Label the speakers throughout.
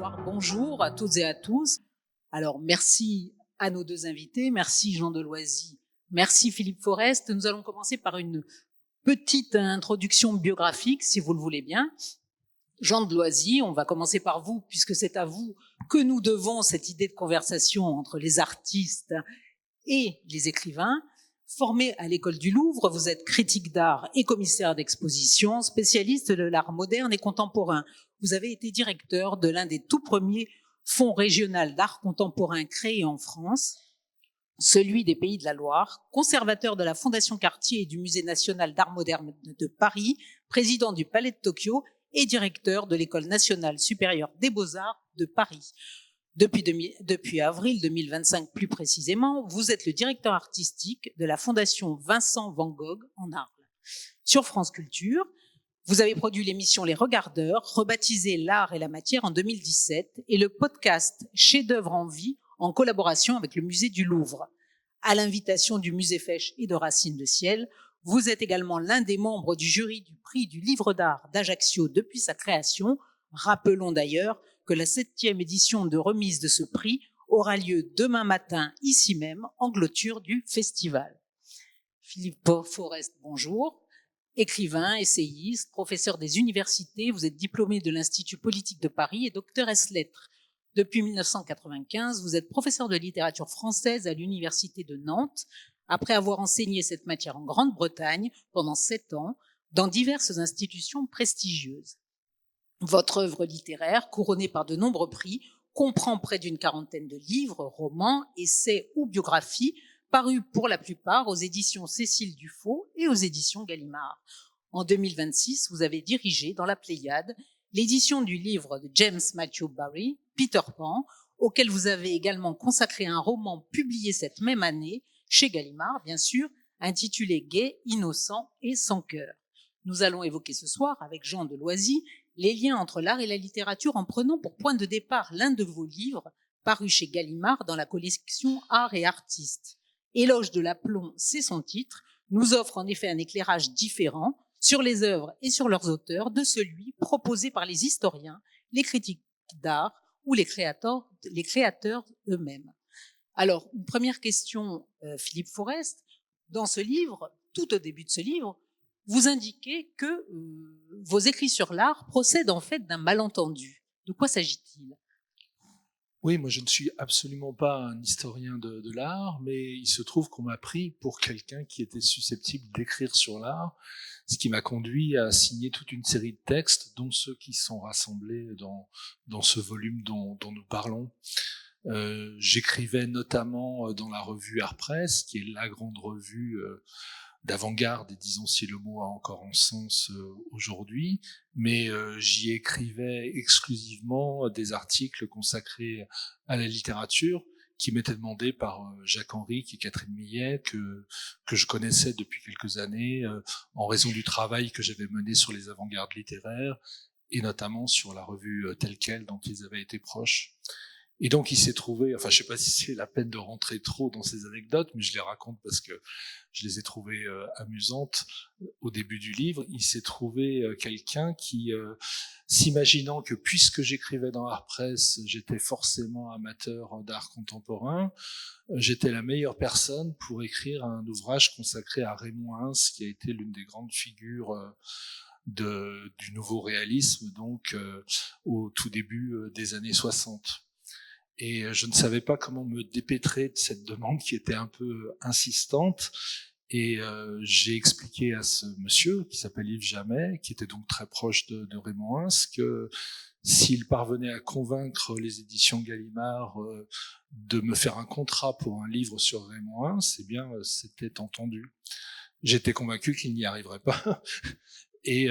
Speaker 1: Bonsoir, bonjour à toutes et à tous. Alors, merci à nos deux invités. Merci Jean Deloisy. Merci Philippe Forest. Nous allons commencer par une petite introduction biographique, si vous le voulez bien. Jean Deloisy, on va commencer par vous, puisque c'est à vous que nous devons cette idée de conversation entre les artistes et les écrivains. Formé à l'école du Louvre, vous êtes critique d'art et commissaire d'exposition, spécialiste de l'art moderne et contemporain. Vous avez été directeur de l'un des tout premiers fonds régionaux d'art contemporain créés en France, celui des Pays de la Loire, conservateur de la Fondation Cartier et du Musée national d'art moderne de Paris, président du Palais de Tokyo et directeur de l'École nationale supérieure des beaux-arts de Paris. Depuis avril 2025 plus précisément, vous êtes le directeur artistique de la Fondation Vincent Van Gogh en Arles. Sur France Culture, vous avez produit l'émission Les Regardeurs, rebaptisée L'Art et la Matière en 2017, et le podcast Chefs-d'œuvre en vie en collaboration avec le Musée du Louvre. À l'invitation du Musée Fesch et de Racine de Ciel, vous êtes également l'un des membres du jury du prix du livre d'art d'Ajaccio depuis sa création. Rappelons d'ailleurs que la 7e édition de remise de ce prix aura lieu demain matin, ici même, en clôture du festival. Philippe Forest, bonjour. Écrivain, essayiste, professeur des universités, vous êtes diplômé de l'Institut politique de Paris et docteur ès lettres. Depuis 1995, vous êtes professeur de littérature française à l'Université de Nantes, après avoir enseigné cette matière en Grande-Bretagne pendant 7 ans, dans diverses institutions prestigieuses. Votre œuvre littéraire, couronnée par de nombreux prix, comprend près d'une quarantaine de livres, romans, essais ou biographies, parus pour la plupart aux éditions Cécile Dufaux et aux éditions Gallimard. En 2026, vous avez dirigé dans la Pléiade l'édition du livre de James Matthew Barrie, Peter Pan, auquel vous avez également consacré un roman publié cette même année, chez Gallimard, bien sûr, intitulé Gai, innocent et sans cœur. Nous allons évoquer ce soir, avec Jean Deloisy, les liens entre l'art et la littérature en prenant pour point de départ l'un de vos livres, paru chez Gallimard dans la collection Art et Artistes. Éloge de l'aplomb, c'est son titre, nous offre en effet un éclairage différent sur les œuvres et sur leurs auteurs de celui proposé par les historiens, les critiques d'art ou les créateurs eux-mêmes. Alors, une première question, Philippe Forest. Dans ce livre, tout au début de ce livre, vous indiquez que vos écrits sur l'art procèdent en fait d'un malentendu. De quoi s'agit-il ?
Speaker 2: Oui, moi je ne suis absolument pas un historien de l'art, mais il se trouve qu'on m'a pris pour quelqu'un qui était susceptible d'écrire sur l'art, ce qui m'a conduit à signer toute une série de textes, dont ceux qui sont rassemblés dans ce volume dont nous parlons. J'écrivais notamment dans la revue Art Press, qui est la grande revue d'avant-garde, et disons si le mot a encore un sens aujourd'hui, mais j'y écrivais exclusivement des articles consacrés à la littérature qui m'étaient demandés par Jacques Henrique et Catherine Millet, que je connaissais depuis quelques années en raison du travail que j'avais mené sur les avant-gardes littéraires et notamment sur la revue Telle Quelle dont ils avaient été proches. Et donc il s'est trouvé, enfin je sais pas si c'est la peine de rentrer trop dans ces anecdotes, mais je les raconte parce que je les ai trouvées amusantes au début du livre. Il s'est trouvé quelqu'un qui, s'imaginant que puisque j'écrivais dans Art Press, j'étais forcément amateur d'art contemporain, j'étais la meilleure personne pour écrire un ouvrage consacré à Raymond Ins, qui a été l'une des grandes figures du nouveau réalisme, donc au tout début des années 60. Et je ne savais pas comment me dépêtrer de cette demande qui était un peu insistante. Et j'ai expliqué à ce monsieur, qui s'appelle Yves Jamais, qui était donc très proche de Raymond Ins, que s'il parvenait à convaincre les éditions Gallimard de me faire un contrat pour un livre sur Raymond Ins, eh bien, c'était entendu. J'étais convaincu qu'il n'y arriverait pas. Et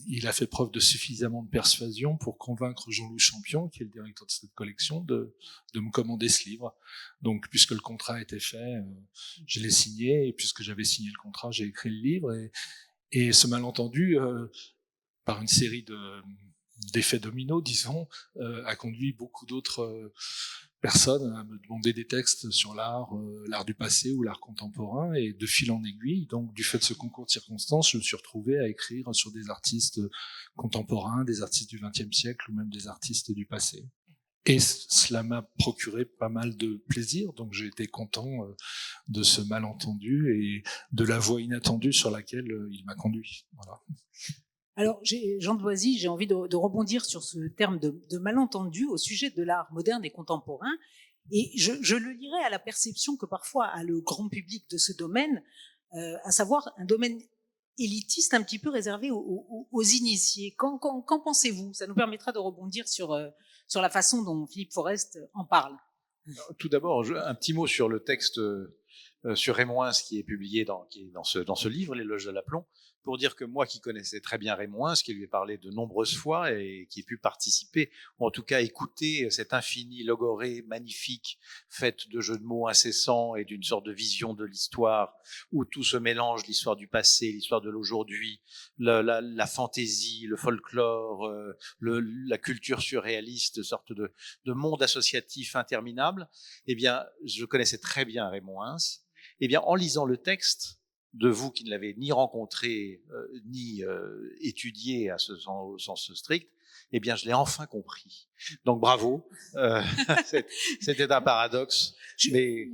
Speaker 2: il a fait preuve de suffisamment de persuasion pour convaincre Jean-Louis Champion, qui est le directeur de cette collection, de me commander ce livre. Donc, puisque le contrat était fait, je l'ai signé, et puisque j'avais signé le contrat, j'ai écrit le livre. Et ce malentendu, par une série d'effets dominos, disons, a conduit beaucoup d'autres personnes à me demander des textes sur l'art du passé ou l'art contemporain, et de fil en aiguille, donc du fait de ce concours de circonstances, je me suis retrouvé à écrire sur des artistes contemporains, des artistes du XXe siècle ou même des artistes du passé. Et cela m'a procuré pas mal de plaisir, donc j'ai été content de ce malentendu et de la voie inattendue sur laquelle il m'a conduit. Voilà.
Speaker 1: Alors, Jean de Loisy, j'ai envie de rebondir sur ce terme de malentendu au sujet de l'art moderne et contemporain. Et je le lirai à la perception que parfois a le grand public de ce domaine, à savoir un domaine élitiste un petit peu réservé aux initiés. Qu'en pensez-vous? Ça nous permettra de rebondir sur la façon dont Philippe Forest en parle.
Speaker 3: Tout d'abord, un petit mot sur le texte sur Raymond Hince qui est publié dans ce livre, L'éloge de l'aplomb, pour dire que moi qui connaissais très bien Raymond Hince, qui lui ai parlé de nombreuses fois et qui ai pu participer, ou en tout cas écouter cette infinie logorée magnifique, faite de jeux de mots incessants et d'une sorte de vision de l'histoire, où tout se mélange, l'histoire du passé, l'histoire de l'aujourd'hui, la fantaisie, le folklore, la culture surréaliste, sorte de monde associatif interminable. Eh bien, je connaissais très bien Raymond Hince. Eh bien, en lisant le texte, de vous qui ne l'avez ni rencontré, ni étudié au sens strict, eh bien, je l'ai enfin compris. Donc, bravo. C'était un paradoxe, mais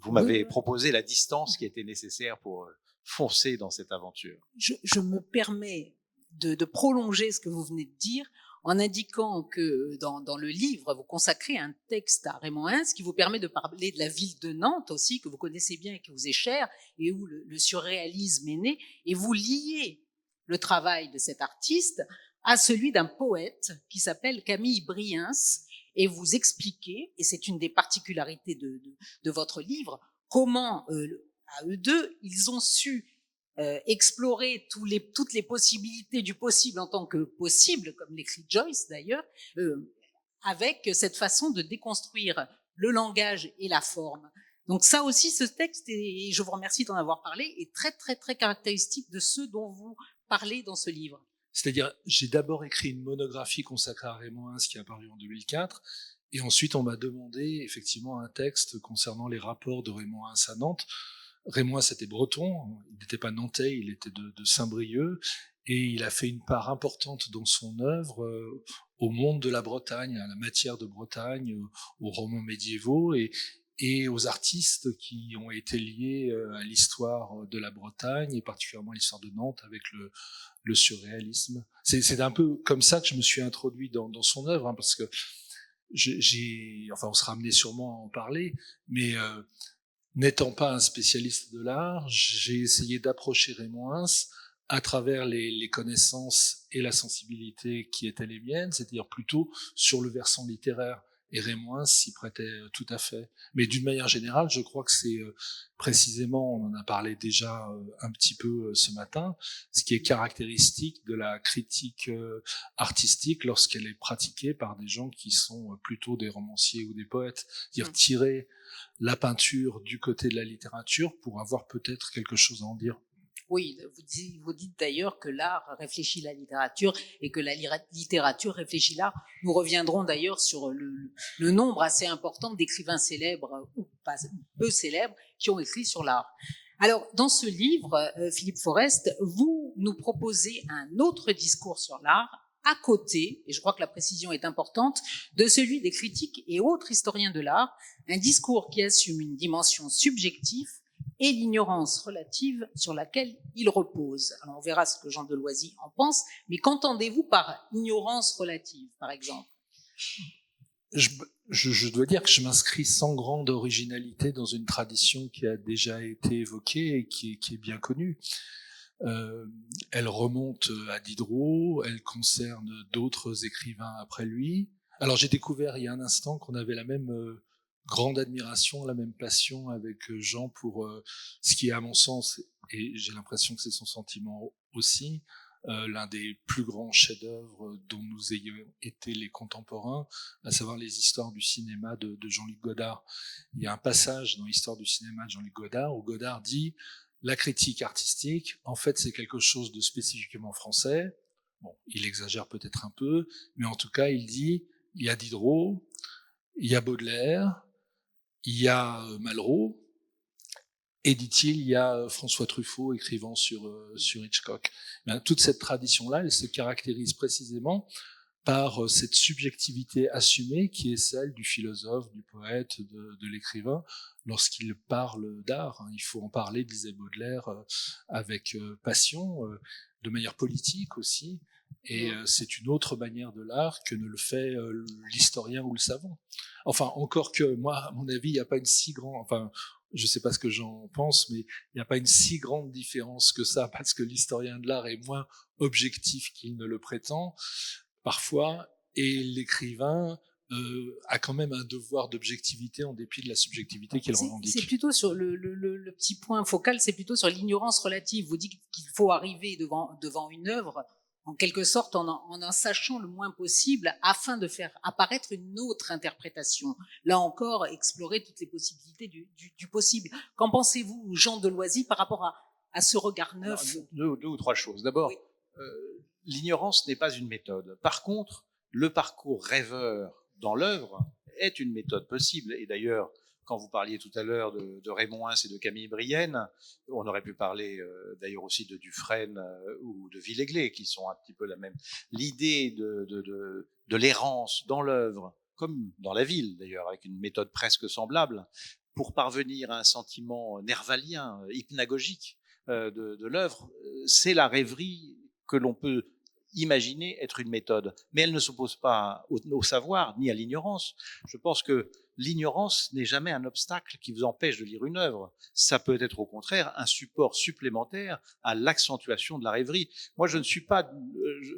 Speaker 3: vous m'avez proposé la distance qui était nécessaire pour foncer dans cette aventure.
Speaker 1: Je me permets de prolonger ce que vous venez de dire en indiquant que dans le livre, vous consacrez un texte à Raymond Hince qui vous permet de parler de la ville de Nantes aussi, que vous connaissez bien et qui vous est chère, et où le surréalisme est né, et vous liez le travail de cet artiste à celui d'un poète qui s'appelle Camille Briens, et vous expliquez, et c'est une des particularités de votre livre, comment à eux deux, ils ont su explorer toutes les possibilités du possible en tant que possible, comme l'écrit Joyce d'ailleurs, avec cette façon de déconstruire le langage et la forme. Donc ça aussi, ce texte, et je vous remercie d'en avoir parlé, est très très très caractéristique de ce dont vous parlez dans ce livre.
Speaker 2: C'est-à-dire, j'ai d'abord écrit une monographie consacrée à Raymond Hince qui est apparue en 2004, et ensuite on m'a demandé effectivement un texte concernant les rapports de Raymond Hince à Nantes. Raymond Hince était breton, il n'était pas nantais, il était de Saint-Brieuc, et il a fait une part importante dans son œuvre au monde de la Bretagne, à la matière de Bretagne, aux romans médiévaux et aux artistes qui ont été liés à l'histoire de la Bretagne et particulièrement l'histoire de Nantes avec le surréalisme. C'est un peu comme ça que je me suis introduit dans son œuvre, hein, parce que enfin, on sera amené sûrement à en parler, mais n'étant pas un spécialiste de l'art, j'ai essayé d'approcher Raymond Hince à travers les connaissances et la sensibilité qui étaient les miennes, c'est-à-dire plutôt sur le versant littéraire. Et Raymond Hince s'y prêtait tout à fait. Mais d'une manière générale, je crois que c'est précisément, on en a parlé déjà un petit peu ce matin, ce qui est caractéristique de la critique artistique lorsqu'elle est pratiquée par des gens qui sont plutôt des romanciers ou des poètes. C'est-à-dire tirer la peinture du côté de la littérature pour avoir peut-être quelque chose à en dire.
Speaker 1: Oui, vous dites d'ailleurs que l'art réfléchit la littérature et que la littérature réfléchit l'art. Nous reviendrons d'ailleurs sur le nombre assez important d'écrivains célèbres ou pas peu célèbres qui ont écrit sur l'art. Alors, dans ce livre, Philippe Forest, vous nous proposez un autre discours sur l'art à côté, et je crois que la précision est importante, de celui des critiques et autres historiens de l'art, un discours qui assume une dimension subjective et l'ignorance relative sur laquelle il repose. Alors on verra ce que Jean de Loisy en pense, mais qu'entendez-vous par ignorance relative, par exemple?
Speaker 2: Je dois dire que je m'inscris sans grande originalité dans une tradition qui a déjà été évoquée et qui est bien connue. Elle remonte à Diderot, elle concerne d'autres écrivains après lui. Alors j'ai découvert il y a un instant qu'on avait la même grande admiration, la même passion avec Jean pour ce qui est à mon sens, et j'ai l'impression que c'est son sentiment aussi, l'un des plus grands chefs-d'œuvre dont nous ayons été les contemporains, à savoir les histoires du cinéma de Jean-Luc Godard. Il y a un passage dans l'histoire du cinéma de Jean-Luc Godard où Godard dit « La critique artistique, en fait, c'est quelque chose de spécifiquement français. » Bon, il exagère peut-être un peu, mais en tout cas, il dit « Il y a Diderot, il y a Baudelaire, il y a Malraux, et dit-il, il y a François Truffaut écrivant sur Hitchcock. » Bien, toute cette tradition-là, elle se caractérise précisément par cette subjectivité assumée qui est celle du philosophe, du poète, de l'écrivain, lorsqu'il parle d'art. Il faut en parler, disait Baudelaire, avec passion, de manière politique aussi, et c'est une autre manière de l'art que ne le fait l'historien ou le savant. Enfin, encore que, moi, à mon avis, il n'y a pas une si grande... Enfin, je ne sais pas ce que j'en pense, mais il n'y a pas une si grande différence que ça, parce que l'historien de l'art est moins objectif qu'il ne le prétend, parfois, et l'écrivain a quand même un devoir d'objectivité en dépit de la subjectivité qu'il revendique.
Speaker 1: C'est plutôt sur le petit point focal, c'est plutôt sur l'ignorance relative. Vous dites qu'il faut arriver devant une œuvre, en quelque sorte, en sachant le moins possible, afin de faire apparaître une autre interprétation. Là encore, explorer toutes les possibilités du possible. Qu'en pensez-vous, Jean de Loisy, par rapport à ce regard neuf?
Speaker 3: Alors, deux ou trois choses. D'abord, oui. L'ignorance n'est pas une méthode. Par contre, le parcours rêveur dans l'œuvre est une méthode possible. Et d'ailleurs, quand vous parliez tout à l'heure de Raymond Ins et de Camille Brienne, on aurait pu parler d'ailleurs aussi de Dufresne ou de Villègle, qui sont un petit peu la même. L'idée de l'errance dans l'œuvre, comme dans la ville d'ailleurs, avec une méthode presque semblable, pour parvenir à un sentiment nervalien, hypnagogique de l'œuvre, c'est la rêverie que l'on peut imaginer être une méthode, mais elle ne s'oppose pas au savoir ni à l'ignorance. Je pense que l'ignorance n'est jamais un obstacle qui vous empêche de lire une œuvre. Ça peut être au contraire un support supplémentaire à l'accentuation de la rêverie. Moi, je ne suis pas,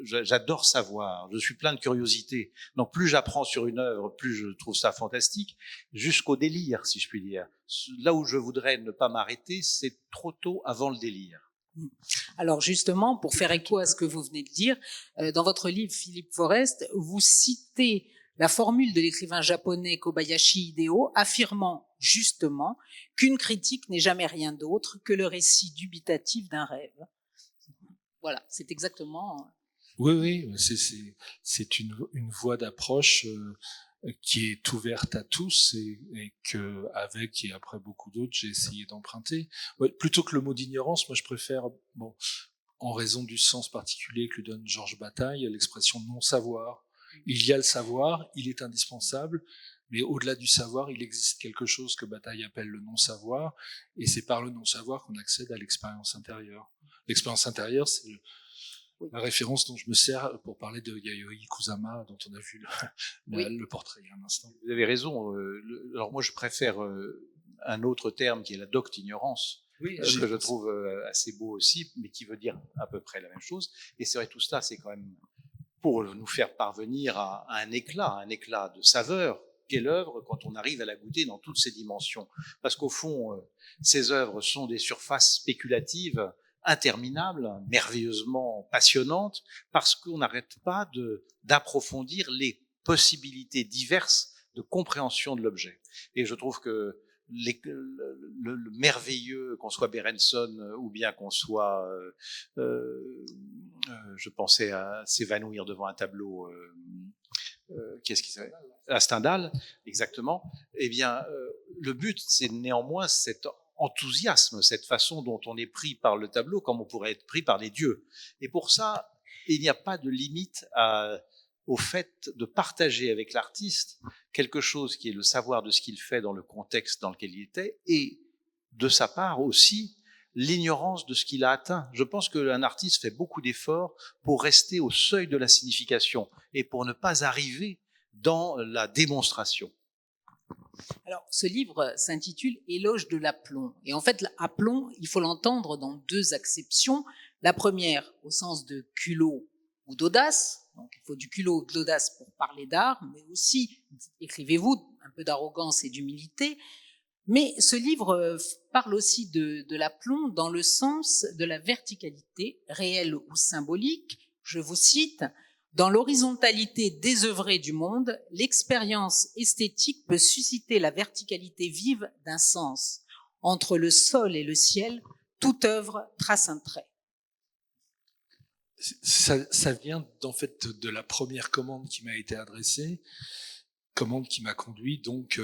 Speaker 3: j'adore savoir, je suis plein de curiosité. Donc, plus j'apprends sur une œuvre, plus je trouve ça fantastique, jusqu'au délire, si je puis dire. Là où je voudrais ne pas m'arrêter, c'est trop tôt avant le délire.
Speaker 1: Alors justement, pour faire écho à ce que vous venez de dire, dans votre livre, Philippe Forest, vous citez la formule de l'écrivain japonais Kobayashi Hideo, affirmant justement qu'une critique n'est jamais rien d'autre que le récit dubitatif d'un rêve. Voilà, c'est exactement...
Speaker 2: Oui, c'est une voie d'approche qui est ouverte à tous et que avec et après beaucoup d'autres j'ai essayé d'emprunter. Ouais, plutôt que le mot d'ignorance, moi je préfère, en raison du sens particulier que lui donne Georges Bataille, l'expression non-savoir. Il y a le savoir, il est indispensable, mais au-delà du savoir, il existe quelque chose que Bataille appelle le non-savoir, et c'est par le non-savoir qu'on accède à l'expérience intérieure. L'expérience intérieure, c'est la référence dont je me sers pour parler de Yayoi Kusama, dont on a vu le portrait il y a un instant.
Speaker 3: Vous avez raison. Alors moi, je préfère un autre terme qui est la docte-ignorance, que je trouve assez beau aussi, mais qui veut dire à peu près la même chose. Et c'est vrai, tout cela, c'est quand même pour nous faire parvenir à un éclat de saveur. Quelle œuvre quand on arrive à la goûter dans toutes ses dimensions. Parce qu'au fond, ces œuvres sont des surfaces spéculatives interminables, merveilleusement passionnantes, parce qu'on n'arrête pas d'approfondir les possibilités diverses de compréhension de l'objet. Et je trouve que le merveilleux, qu'on soit Berenson ou bien qu'on soit, je pensais à s'évanouir devant un tableau, qu'est-ce qui s'appelle ? À Stendhal, exactement. Eh bien, le but, c'est néanmoins cet enthousiasme, cette façon dont on est pris par le tableau, comme on pourrait être pris par les dieux. Et pour ça, il n'y a pas de limite au fait de partager avec l'artiste quelque chose qui est le savoir de ce qu'il fait dans le contexte dans lequel il était, et de sa part aussi l'ignorance de ce qu'il a atteint. Je pense qu'un artiste fait beaucoup d'efforts pour rester au seuil de la signification et pour ne pas arriver dans la démonstration.
Speaker 1: Alors, ce livre s'intitule Éloge de l'aplomb. Et en fait, l'aplomb, il faut l'entendre dans deux acceptions. La première, au sens de culot ou d'audace. Donc, il faut du culot ou de l'audace pour parler d'art, mais aussi, écrivez-vous, un peu d'arrogance et d'humilité. Mais ce livre parle aussi de l'aplomb dans le sens de la verticalité, réelle ou symbolique. Je vous cite, « Dans l'horizontalité désœuvrée du monde, l'expérience esthétique peut susciter la verticalité vive d'un sens. Entre le sol et le ciel, toute œuvre trace un trait. »
Speaker 2: Ça vient en fait de la première commande qui m'a été adressée, commande qui m'a conduit donc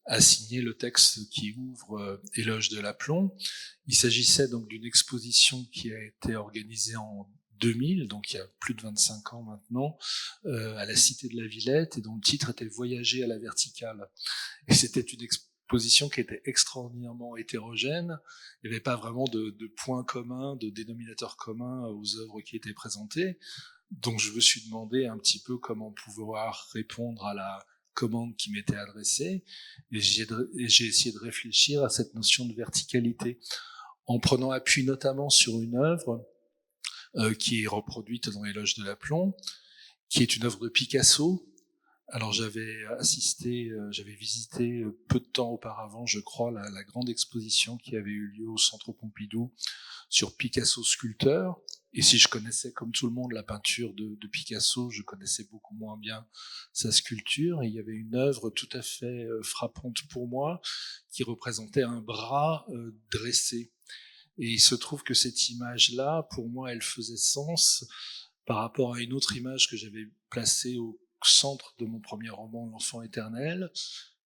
Speaker 2: à signer le texte qui ouvre Éloge de l'aplomb. Il s'agissait donc d'une exposition qui a été organisée en 2000, donc il y a plus de 25 ans maintenant, à la Cité de la Villette, et dont le titre était Voyager à la verticale. Et c'était une exposition qui était extraordinairement hétérogène. Il n'y avait pas vraiment de points communs, de dénominateurs communs aux œuvres qui étaient présentées. Donc je me suis demandé un petit peu comment pouvoir répondre à la commande qui m'était adressée, et j'ai essayé de réfléchir à cette notion de verticalité, en prenant appui notamment sur une œuvre qui est reproduite dans les loges de l'Aplomb, qui est une œuvre de Picasso. Alors j'avais visité peu de temps auparavant, je crois, la grande exposition qui avait eu lieu au Centre Pompidou sur Picasso sculpteur. Et si je connaissais, comme tout le monde, la peinture de Picasso, je connaissais beaucoup moins bien sa sculpture. Et il y avait une œuvre tout à fait frappante pour moi, qui représentait un bras dressé. Et il se trouve que cette image-là, pour moi, elle faisait sens par rapport à une autre image que j'avais placée au centre de mon premier roman, L'Enfant éternel.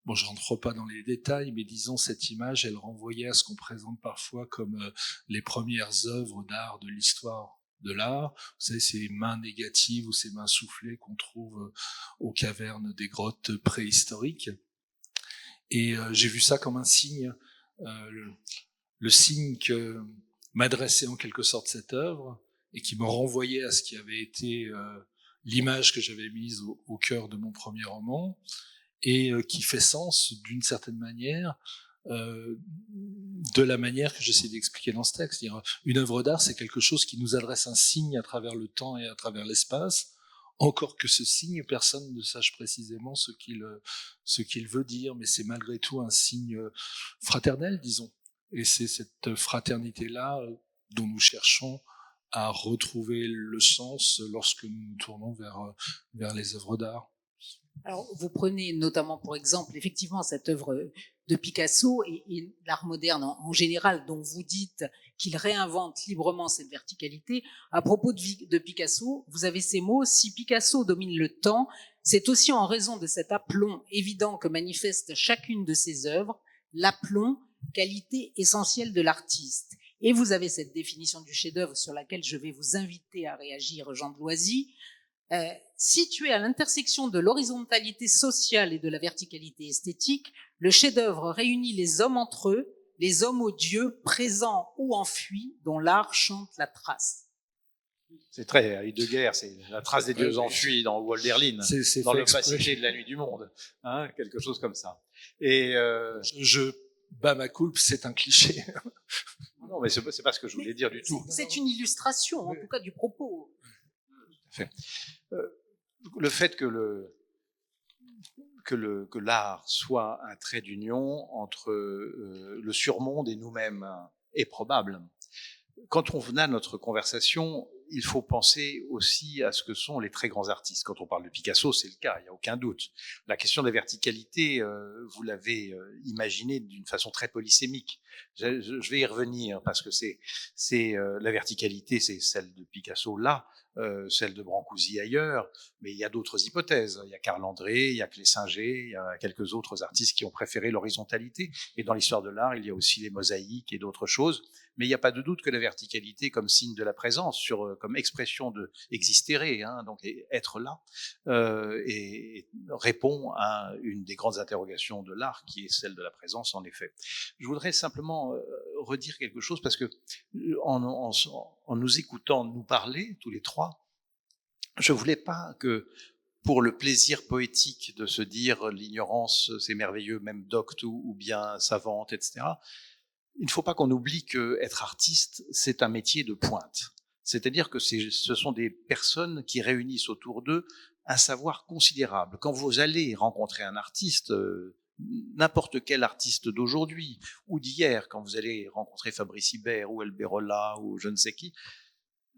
Speaker 2: Bon, je rentre pas dans les détails, mais disons, cette image, elle renvoyait à ce qu'on présente parfois comme les premières œuvres d'art de l'histoire de l'art. Vous savez, ces mains négatives ou ces mains soufflées qu'on trouve aux cavernes des grottes préhistoriques. Et j'ai vu ça comme un signe, le signe que m'adressait en quelque sorte cette œuvre, et qui me renvoyait à ce qui avait été l'image que j'avais mise au cœur de mon premier roman, et qui fait sens d'une certaine manière de la manière que j'essaie d'expliquer dans ce texte. C'est-à-dire, une œuvre d'art, c'est quelque chose qui nous adresse un signe à travers le temps et à travers l'espace, encore que ce signe, personne ne sache précisément ce qu'il veut dire, mais c'est malgré tout un signe fraternel, disons. Et c'est cette fraternité-là dont nous cherchons à retrouver le sens lorsque nous nous tournons vers les œuvres d'art.
Speaker 1: Alors, vous prenez notamment pour exemple, effectivement, cette œuvre de Picasso et l'art moderne en général, dont vous dites qu'il réinvente librement cette verticalité. À propos de Picasso, vous avez ces mots: si Picasso domine le temps, c'est aussi en raison de cet aplomb évident que manifeste chacune de ses œuvres, l'aplomb, qualité essentielle de l'artiste. Et vous avez cette définition du chef-d'œuvre sur laquelle je vais vous inviter à réagir, Jean de Loisy. Situé à l'intersection de l'horizontalité sociale et de la verticalité esthétique, le chef-d'œuvre réunit les hommes entre eux, les hommes aux dieux, présents ou enfuis, dont l'art chante la trace.
Speaker 3: C'est très Heidegger, c'est la trace des dieux enfuis dans Hölderlin, dans l'opacité de la nuit du monde, hein, quelque chose comme ça. Et
Speaker 2: je bats ma culpe, c'est un cliché.
Speaker 3: Non, mais c'est pas ce que je voulais dire du tout.
Speaker 1: C'est une illustration, en tout cas, du propos.
Speaker 3: Tout à fait. Le fait que l'art soit un trait d'union entre le surmonde et nous-mêmes est probable. Quand on a notre conversation, il faut penser aussi à ce que sont les très grands artistes. Quand on parle de Picasso, c'est le cas, il n'y a aucun doute. La question de la verticalité, vous l'avez imaginée d'une façon très polysémique. Je vais y revenir parce que la verticalité, c'est celle de Picasso là, celle de Brancusi ailleurs, mais il y a d'autres hypothèses. Il y a Carl André, il y a Clessinger, il y a quelques autres artistes qui ont préféré l'horizontalité. Et dans l'histoire de l'art, il y a aussi les mosaïques et d'autres choses. Mais il n'y a pas de doute que la verticalité, comme signe de la présence, comme expression de existere, hein, donc être là, et répond à une des grandes interrogations de l'art, qui est celle de la présence, en effet. Je voudrais simplement redire quelque chose, parce que en nous écoutant nous parler, tous les trois, je voulais pas que, pour le plaisir poétique de se dire l'ignorance c'est merveilleux, même docte ou bien savante, etc., il ne faut pas qu'on oublie qu'être artiste, c'est un métier de pointe. C'est-à-dire que ce sont des personnes qui réunissent autour d'eux un savoir considérable. Quand vous allez rencontrer un artiste, n'importe quel artiste d'aujourd'hui ou d'hier, quand vous allez rencontrer Fabrice Hibert ou Elberola ou je ne sais qui,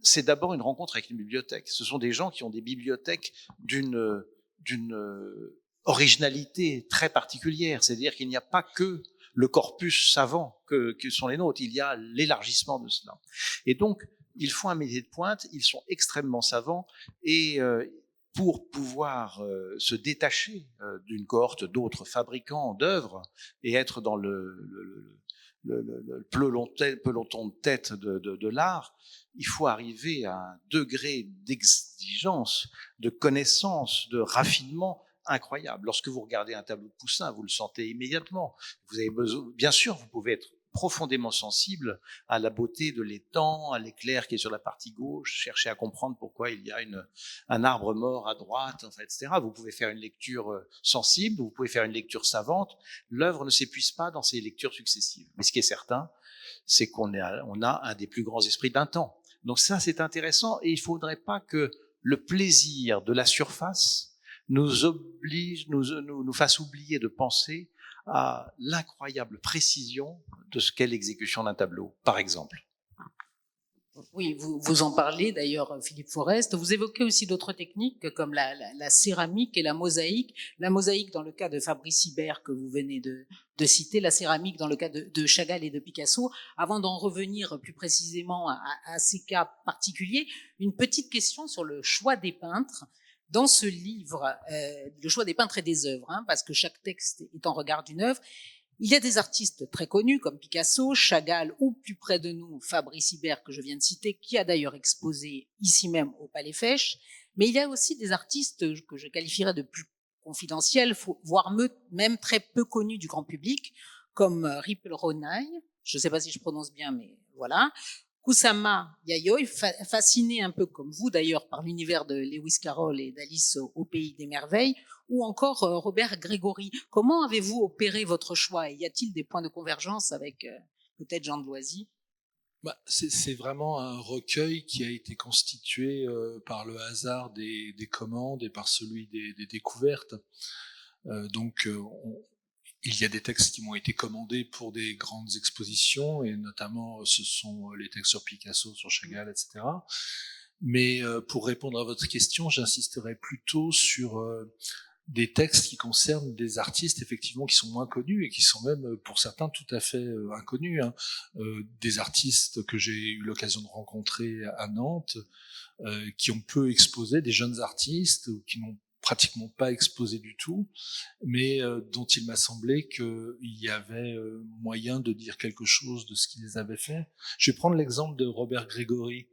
Speaker 3: c'est d'abord une rencontre avec une bibliothèque. Ce sont des gens qui ont des bibliothèques d'une originalité très particulière. C'est-à-dire qu'il n'y a pas que le corpus savant que sont les nôtres, il y a l'élargissement de cela. Et donc, ils font un métier de pointe, ils sont extrêmement savants, et pour pouvoir se détacher d'une cohorte d'autres fabricants d'œuvres et être dans peloton de tête de l'art, il faut arriver à un degré d'exigence, de connaissance, de raffinement incroyable. Lorsque vous regardez un tableau de Poussin, vous le sentez immédiatement. Vous avez besoin, bien sûr, vous pouvez être profondément sensible à la beauté de l'étang, à l'éclair qui est sur la partie gauche, chercher à comprendre pourquoi il y a un arbre mort à droite, enfin, etc. Vous pouvez faire une lecture sensible, vous pouvez faire une lecture savante. L'œuvre ne s'épuise pas dans ces lectures successives. Mais ce qui est certain, c'est qu'on a un des plus grands esprits d'un temps. Donc ça, c'est intéressant, et il ne faudrait pas que le plaisir de la surface nous oblige, nous fasse oublier de penser à l'incroyable précision de ce qu'est l'exécution d'un tableau, par exemple.
Speaker 1: Oui, vous en parlez d'ailleurs, Philippe Forest. Vous évoquez aussi d'autres techniques comme la céramique et la mosaïque. La mosaïque dans le cas de Fabrice Hibert que vous venez de citer, la céramique dans le cas de Chagall et de Picasso. Avant d'en revenir plus précisément à ces cas particuliers, une petite question sur le choix des peintres. Dans ce livre, le choix des peintres et des œuvres, parce que chaque texte est en regard d'une œuvre. Il y a des artistes très connus comme Picasso, Chagall ou plus près de nous Fabrice Hibert que je viens de citer, qui a d'ailleurs exposé ici même au Palais Fèche. Mais il y a aussi des artistes que je qualifierais de plus confidentiels, voire même très peu connus du grand public, comme Ripple Ronay, je ne sais pas si je prononce bien, mais voilà, Kusama Yayoi, fasciné un peu comme vous d'ailleurs par l'univers de Lewis Carroll et d'Alice au Pays des Merveilles, ou encore Robert Grégory. Comment avez-vous opéré votre choix et y a-t-il des points de convergence avec peut-être Jean de Loisy?
Speaker 2: C'est vraiment un recueil qui a été constitué par le hasard des commandes et par celui des découvertes. Il y a des textes qui m'ont été commandés pour des grandes expositions, et notamment ce sont les textes sur Picasso, sur Chagall, etc. Mais pour répondre à votre question, j'insisterai plutôt sur des textes qui concernent des artistes effectivement qui sont moins connus et qui sont même pour certains tout à fait inconnus. Des artistes que j'ai eu l'occasion de rencontrer à Nantes, qui ont peu exposé, des jeunes artistes qui n'ont pratiquement pas exposé du tout, mais dont il m'a semblé qu'il y avait moyen de dire quelque chose de ce qu'ils avaient fait. Je vais prendre l'exemple de Robert Grégory.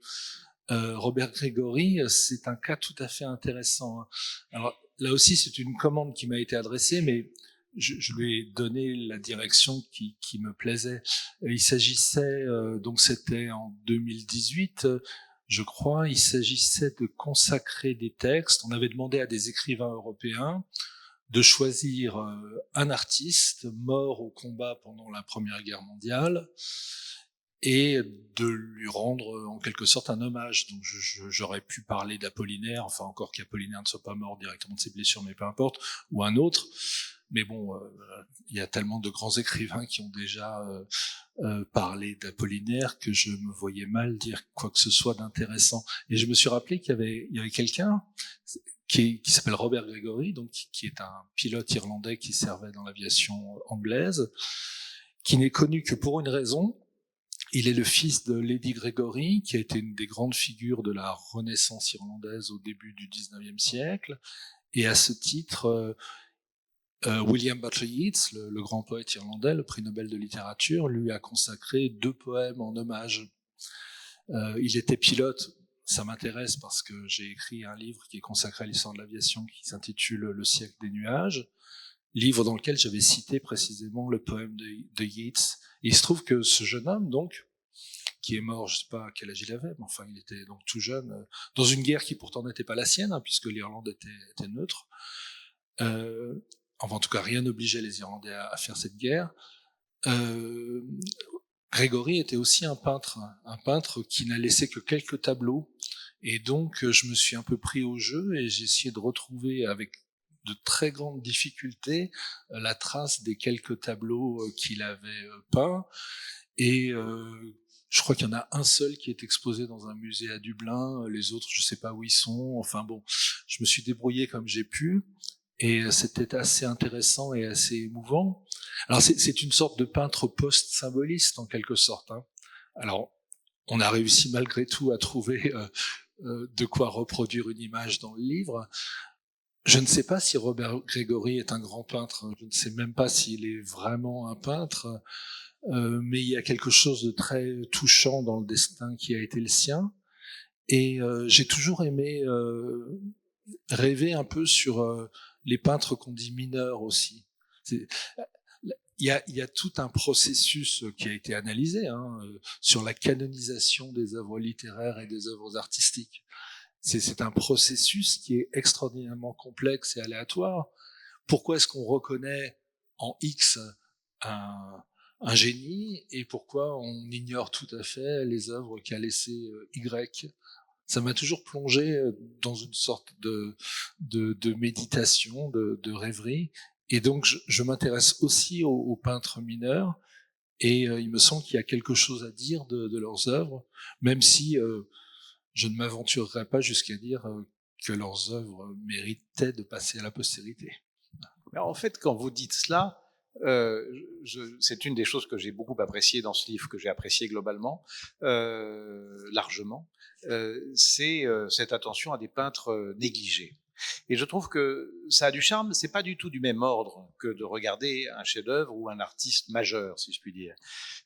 Speaker 2: Robert Grégory, c'est un cas tout à fait intéressant. Alors là aussi, c'est une commande qui m'a été adressée, mais je lui ai donné la direction qui me plaisait. Il s'agissait, donc c'était en 2018, je crois, il s'agissait de consacrer des textes. On avait demandé à des écrivains européens de choisir un artiste mort au combat pendant la Première Guerre mondiale et de lui rendre en quelque sorte un hommage. Donc j'aurais pu parler d'Apollinaire, enfin encore qu'Apollinaire ne soit pas mort directement de ses blessures, mais peu importe, ou un autre. Mais bon, il y a tellement de grands écrivains qui ont déjà parlé d'Apollinaire que je me voyais mal dire quoi que ce soit d'intéressant. Et je me suis rappelé qu'il y avait quelqu'un qui s'appelle Robert Grégory, donc qui est un pilote irlandais qui servait dans l'aviation anglaise, qui n'est connu que pour une raison. Il est le fils de Lady Gregory, qui a été une des grandes figures de la Renaissance irlandaise au début du XIXe siècle. Et à ce titre, William Butler Yeats, le grand poète irlandais, le prix Nobel de littérature, lui a consacré 2 poèmes en hommage. Il était pilote. Ça m'intéresse parce que j'ai écrit un livre qui est consacré à l'histoire de l'aviation qui s'intitule Le siècle des nuages, livre dans lequel j'avais cité précisément le poème de Yeats. Et il se trouve que ce jeune homme, donc, qui est mort, je ne sais pas quel âge il avait, mais enfin il était donc tout jeune, dans une guerre qui pourtant n'était pas la sienne, puisque l'Irlande était neutre. Enfin, en tout cas, rien n'obligeait les Irlandais à faire cette guerre. Grégory était aussi un peintre qui n'a laissé que quelques tableaux. Et donc, je me suis un peu pris au jeu et j'ai essayé de retrouver avec de très grandes difficultés la trace des quelques tableaux qu'il avait peints. Et je crois qu'il y en a un seul qui est exposé dans un musée à Dublin. Les autres, je ne sais pas où ils sont. Enfin bon, je me suis débrouillé comme j'ai pu. Et c'était assez intéressant et assez émouvant. Alors c'est une sorte de peintre post-symboliste en quelque sorte. Alors on a réussi malgré tout à trouver de quoi reproduire une image dans le livre. Je ne sais pas si Robert Gregory est un grand peintre. Je ne sais même pas s'il est vraiment un peintre. Mais il y a quelque chose de très touchant dans le destin qui a été le sien. Et j'ai toujours aimé rêver un peu sur les peintres qu'on dit mineurs aussi. Il y a tout un processus qui a été analysé sur la canonisation des œuvres littéraires et des œuvres artistiques. C'est un processus qui est extraordinairement complexe et aléatoire. Pourquoi est-ce qu'on reconnaît en X un génie et pourquoi on ignore tout à fait les œuvres qu'a laissé Y? Ça m'a toujours plongé dans une sorte de méditation, de rêverie. Et donc, je m'intéresse aussi aux peintres mineurs. Et il me semble qu'il y a quelque chose à dire de leurs œuvres, même si je ne m'aventurerai pas jusqu'à dire que leurs œuvres méritaient de passer à la postérité.
Speaker 3: Mais en fait, quand vous dites cela, c'est une des choses que j'ai beaucoup appréciées dans ce livre, que j'ai apprécié globalement, largement, c'est cette attention à des peintres négligés. Et je trouve que ça a du charme, c'est pas du tout du même ordre que de regarder un chef-d'œuvre ou un artiste majeur, si je puis dire.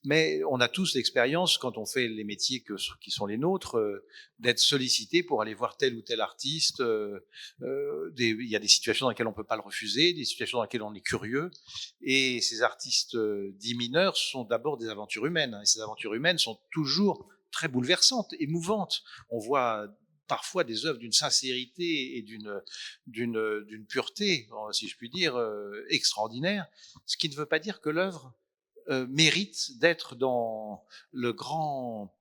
Speaker 3: Mais on a tous l'expérience, quand on fait les métiers qui sont les nôtres, d'être sollicité pour aller voir tel ou tel artiste. Il y a des situations dans lesquelles on peut pas le refuser, des situations dans lesquelles on est curieux. Et ces artistes dits mineurs sont d'abord des aventures humaines. Et ces aventures humaines sont toujours très bouleversantes, émouvantes. On voit parfois des œuvres d'une sincérité et d'une pureté, si je puis dire, extraordinaire, ce qui ne veut pas dire que l'œuvre mérite d'être dans le grand,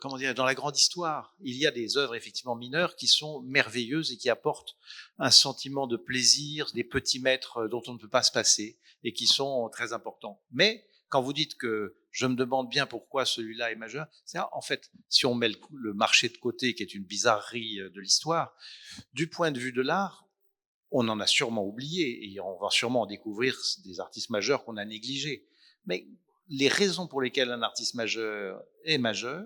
Speaker 3: comment dire, dans la grande histoire. Il y a des œuvres effectivement mineures qui sont merveilleuses et qui apportent un sentiment de plaisir, des petits maîtres dont on ne peut pas se passer et qui sont très importants. Mais quand vous dites que je me demande bien pourquoi celui-là est majeur, c'est en fait, si on met le marché de côté, qui est une bizarrerie de l'histoire, du point de vue de l'art, on en a sûrement oublié et on va sûrement en découvrir des artistes majeurs qu'on a négligés. Mais les raisons pour lesquelles un artiste majeur est majeur,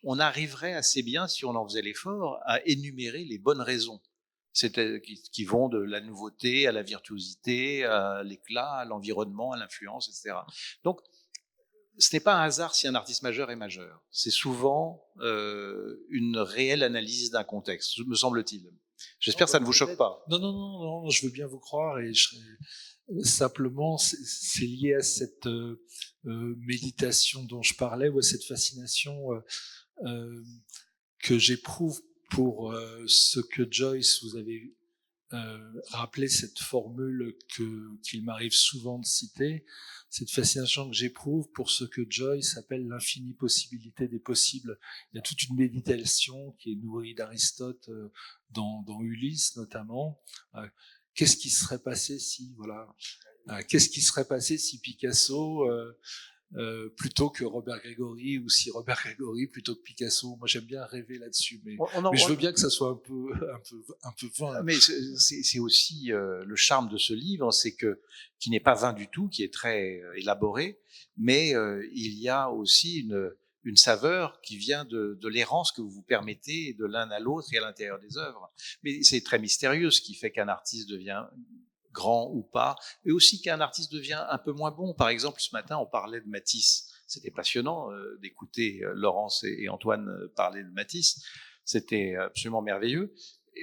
Speaker 3: on arriverait assez bien, si on en faisait l'effort, à énumérer les bonnes raisons. Qui vont de la nouveauté à la virtuosité, à l'éclat, à l'environnement, à l'influence, etc. Donc, ce n'est pas un hasard si un artiste majeur est majeur. C'est souvent une réelle analyse d'un contexte, me semble-t-il. J'espère que ça ne vous choque pas.
Speaker 2: Non, je veux bien vous croire et simplement, c'est lié à cette méditation dont je parlais ou à cette fascination que j'éprouve pour ce que Joyce, vous avez rappelé cette formule qu'il m'arrive souvent de citer, cette fascination que j'éprouve pour ce que Joyce appelle l'infinie possibilité des possibles. Il y a toute une méditation qui est nourrie d'Aristote dans Ulysse notamment. Qu'est-ce qui serait passé si, voilà, qu'est-ce qui serait passé si Picasso plutôt que Robert Gregory, ou si Robert Gregory plutôt que Picasso? Moi, j'aime bien rêver là-dessus, mais je veux bien que ça soit un peu vain.
Speaker 3: Mais c'est aussi le charme de ce livre, c'est qui n'est pas vain du tout, qui est très élaboré, mais il y a aussi une saveur qui vient de l'errance que vous vous permettez de l'un à l'autre et à l'intérieur des œuvres. Mais c'est très mystérieux, ce qui fait qu'un artiste devient grand ou pas, et aussi qu'un artiste devient un peu moins bon. Par exemple, ce matin, on parlait de Matisse. C'était passionnant d'écouter Laurence et Antoine parler de Matisse. C'était absolument merveilleux.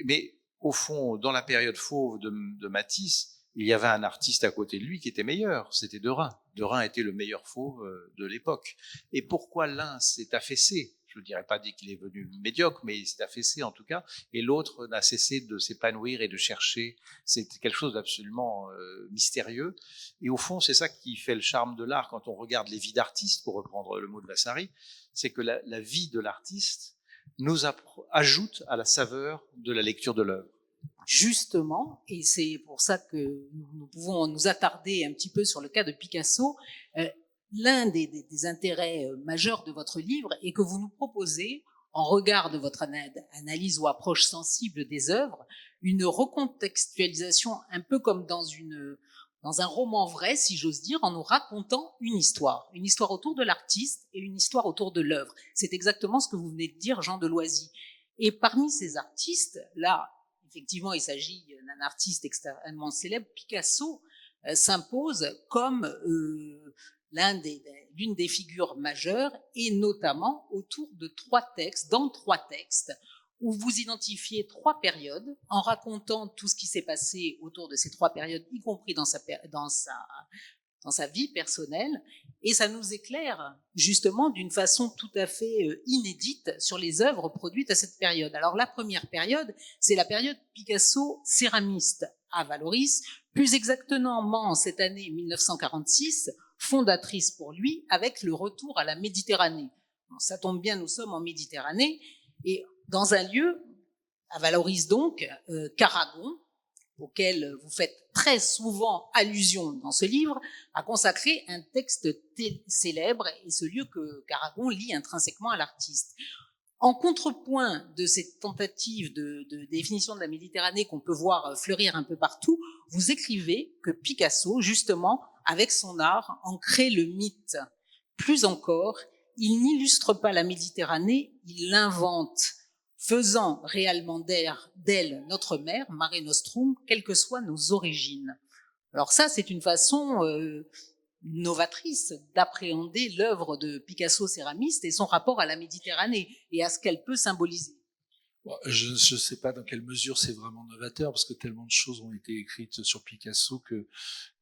Speaker 3: Mais au fond, dans la période fauve de Matisse, il y avait un artiste à côté de lui qui était meilleur, c'était Derain. Derain était le meilleur fauve de l'époque. Et pourquoi l'un s'est affaissé? Je ne dirais pas qu'il est venu médiocre, mais il s'est affaissé en tout cas, et l'autre n'a cessé de s'épanouir et de chercher. C'est quelque chose d'absolument mystérieux. Et au fond, c'est ça qui fait le charme de l'art quand on regarde les vies d'artistes, pour reprendre le mot de Vasari, c'est que la vie de l'artiste nous ajoute à la saveur de la lecture de l'œuvre.
Speaker 1: Justement, et c'est pour ça que nous pouvons nous attarder un petit peu sur le cas de Picasso, l'un des intérêts majeurs de votre livre est que vous nous proposez, en regard de votre analyse ou approche sensible des œuvres, une recontextualisation un peu comme dans un roman vrai, si j'ose dire, en nous racontant une histoire autour de l'artiste et une histoire autour de l'œuvre. C'est exactement ce que vous venez de dire, Jean de Loisy. Et parmi ces artistes, là, effectivement il s'agit d'un artiste extrêmement célèbre, Picasso s'impose comme l'une des figures majeures, et notamment autour de dans trois textes, où vous identifiez trois périodes en racontant tout ce qui s'est passé autour de ces trois périodes, y compris dans sa vie personnelle, et ça nous éclaire justement d'une façon tout à fait inédite sur les œuvres produites à cette période. Alors la première période, c'est la période Picasso céramiste à Vallauris, plus exactement cette année 1946, fondatrice pour lui, avec le retour à la Méditerranée. Bon, ça tombe bien, nous sommes en Méditerranée, et dans un lieu, à Vallauris donc, qu'Aragon, auquel vous faites très souvent allusion dans ce livre, a consacré un texte célèbre, et ce lieu qu'Aragon lie intrinsèquement à l'artiste. En contrepoint de cette tentative de définition de la Méditerranée qu'on peut voir fleurir un peu partout, vous écrivez que Picasso, justement, avec son art, en crée le mythe. Plus encore, il n'illustre pas la Méditerranée, il l'invente, faisant réellement d'elle notre mère, Mare Nostrum, quelles que soient nos origines. Alors ça, c'est une façon novatrice d'appréhender l'œuvre de Picasso céramiste et son rapport à la Méditerranée et à ce qu'elle peut symboliser.
Speaker 2: Je ne sais pas dans quelle mesure c'est vraiment novateur, parce que tellement de choses ont été écrites sur Picasso que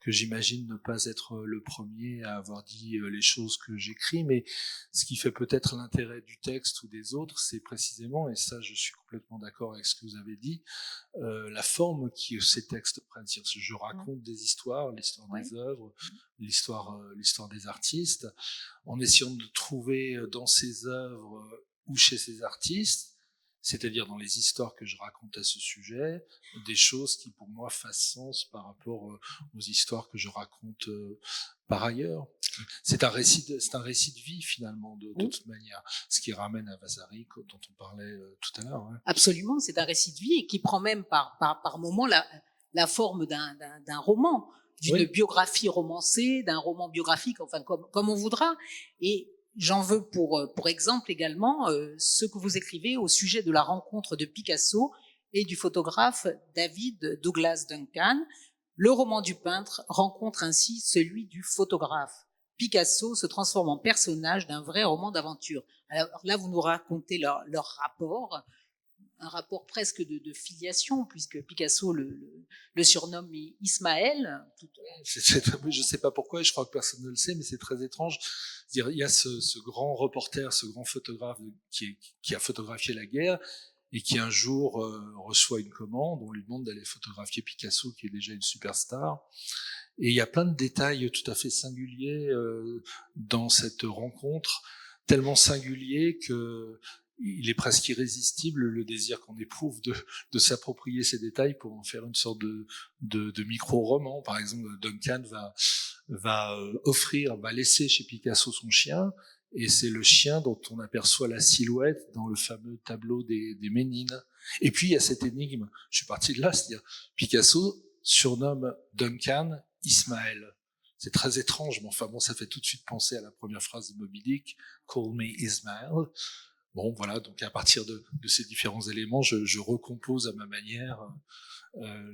Speaker 2: j'imagine ne pas être le premier à avoir dit les choses que j'écris, mais ce qui fait peut-être l'intérêt du texte ou des autres, c'est précisément, et ça je suis complètement d'accord avec ce que vous avez dit, la forme que ces textes prennent. Je raconte des histoires, l'histoire des œuvres, l'histoire des artistes, en essayant de trouver dans ces œuvres ou chez ces artistes, c'est-à-dire dans les histoires que je raconte à ce sujet, des choses qui pour moi fassent sens par rapport aux histoires que je raconte par ailleurs. C'est un récit de vie finalement, de toute manière, ce qui ramène à Vasari dont on parlait tout à l'heure. Hein.
Speaker 1: Absolument, c'est un récit de vie et qui prend même par moments la forme d'un roman, d'une biographie romancée, d'un roman biographique, enfin comme on voudra. Et j'en veux pour exemple également ce que vous écrivez au sujet de la rencontre de Picasso et du photographe David Douglas Duncan. Le roman du peintre rencontre ainsi celui du photographe. Picasso se transforme en personnage d'un vrai roman d'aventure. Alors là, vous nous racontez leur rapport, un rapport presque de filiation, puisque Picasso le surnomme Ismaël.
Speaker 2: Je ne sais pas pourquoi, et je crois que personne ne le sait, mais c'est très étrange. C'est-à-dire, il y a ce grand reporter, ce grand photographe qui a photographié la guerre, et qui un jour reçoit une commande, on lui demande d'aller photographier Picasso, qui est déjà une superstar. Et il y a plein de détails tout à fait singuliers dans cette rencontre, tellement singuliers que il est presque irrésistible le désir qu'on éprouve de s'approprier ces détails pour en faire une sorte de micro-roman. Par exemple, Duncan va laisser chez Picasso son chien, et c'est le chien dont on aperçoit la silhouette dans le fameux tableau des Ménines. Et puis il y a cette énigme, je suis parti de là, c'est-à-dire Picasso surnomme Duncan Ismaël. C'est très étrange, mais enfin bon, ça fait tout de suite penser à la première phrase de Moby Dick, Call me Ismaël. Bon, voilà, donc à partir de ces différents éléments, je recompose à ma manière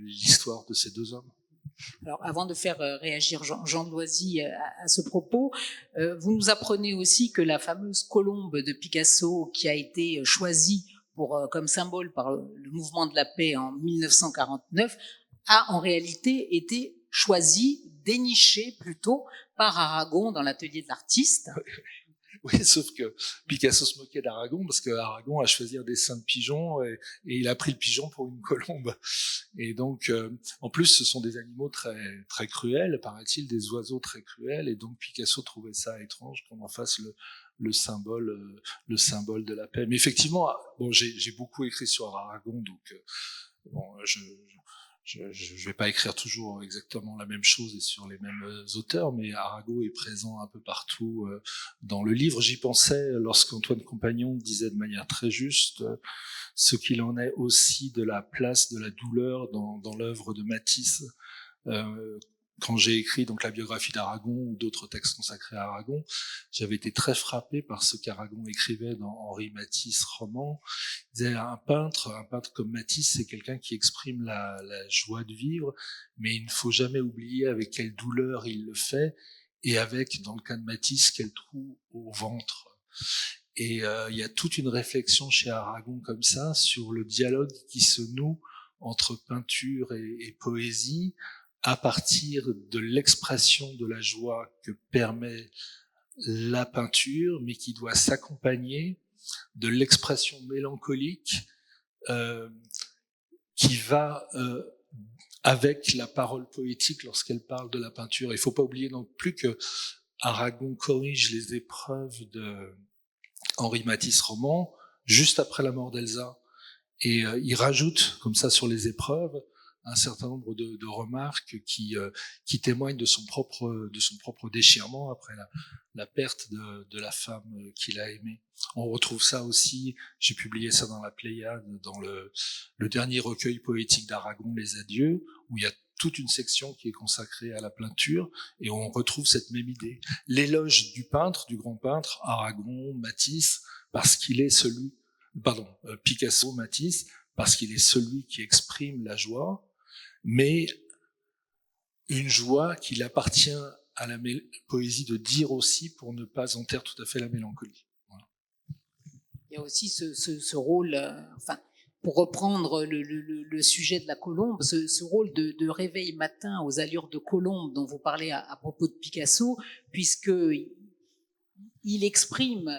Speaker 2: l'histoire de ces deux hommes.
Speaker 1: Alors, avant de faire réagir Jean de Loisy à ce propos, vous nous apprenez aussi que la fameuse colombe de Picasso, qui a été choisie comme symbole par le mouvement de la paix en 1949, a en réalité été choisie, dénichée plutôt par Aragon dans l'atelier de l'artiste.
Speaker 2: Oui, sauf que Picasso se moquait d'Aragon parce qu'Aragon a choisi un dessin de pigeon et il a pris le pigeon pour une colombe. Et donc, en plus, ce sont des animaux très, très cruels, paraît-il, des oiseaux très cruels. Et donc, Picasso trouvait ça étrange qu'on en fasse le symbole de la paix. Mais effectivement, bon, j'ai beaucoup écrit sur Aragon, donc bon, je vais pas écrire toujours exactement la même chose et sur les mêmes auteurs, mais Arago est présent un peu partout dans le livre. J'y pensais lorsqu'Antoine Compagnon disait de manière très juste ce qu'il en est aussi de la place de la douleur dans l'œuvre de Matisse. quand j'ai écrit donc la biographie d'Aragon ou d'autres textes consacrés à Aragon, j'avais été très frappé par ce qu'Aragon écrivait dans Henri Matisse roman. Il disait un peintre comme Matisse, c'est quelqu'un qui exprime la joie de vivre, mais il ne faut jamais oublier avec quelle douleur il le fait, et avec, dans le cas de Matisse, quel trou au ventre. Et il y a toute une réflexion chez Aragon comme ça sur le dialogue qui se noue entre peinture et poésie, à partir de l'expression de la joie que permet la peinture, mais qui doit s'accompagner de l'expression mélancolique qui va avec la parole poétique lorsqu'elle parle de la peinture. Il ne faut pas oublier non plus que Aragon corrige les épreuves de Henri Matisse roman juste après la mort d'Elsa. Et il rajoute comme ça sur les épreuves un certain nombre de remarques qui témoignent de son propre déchirement après la perte de la femme qu'il a aimée. On retrouve ça aussi, j'ai publié ça dans la Pléiade, dans le dernier recueil poétique d'Aragon, Les Adieux, où il y a toute une section qui est consacrée à la peinture, et on retrouve cette même idée. L'éloge du peintre, du grand peintre, Aragon, Matisse, parce qu'il est Picasso, Matisse, parce qu'il est celui qui exprime la joie, mais une joie qu'il appartient à la poésie de dire aussi pour ne pas en taire tout à fait la mélancolie. Voilà.
Speaker 1: Il y a aussi ce rôle, pour reprendre le sujet de la colombe, ce rôle de réveil matin aux allures de colombe dont vous parlez à propos de Picasso, puisque il exprime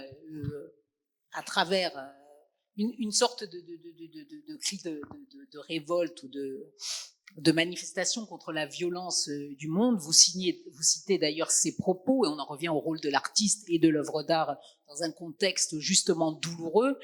Speaker 1: à travers une sorte de cri de révolte ou de manifestation contre la violence du monde. Vous citez d'ailleurs ces propos, et on en revient au rôle de l'artiste et de l'œuvre d'art dans un contexte justement douloureux.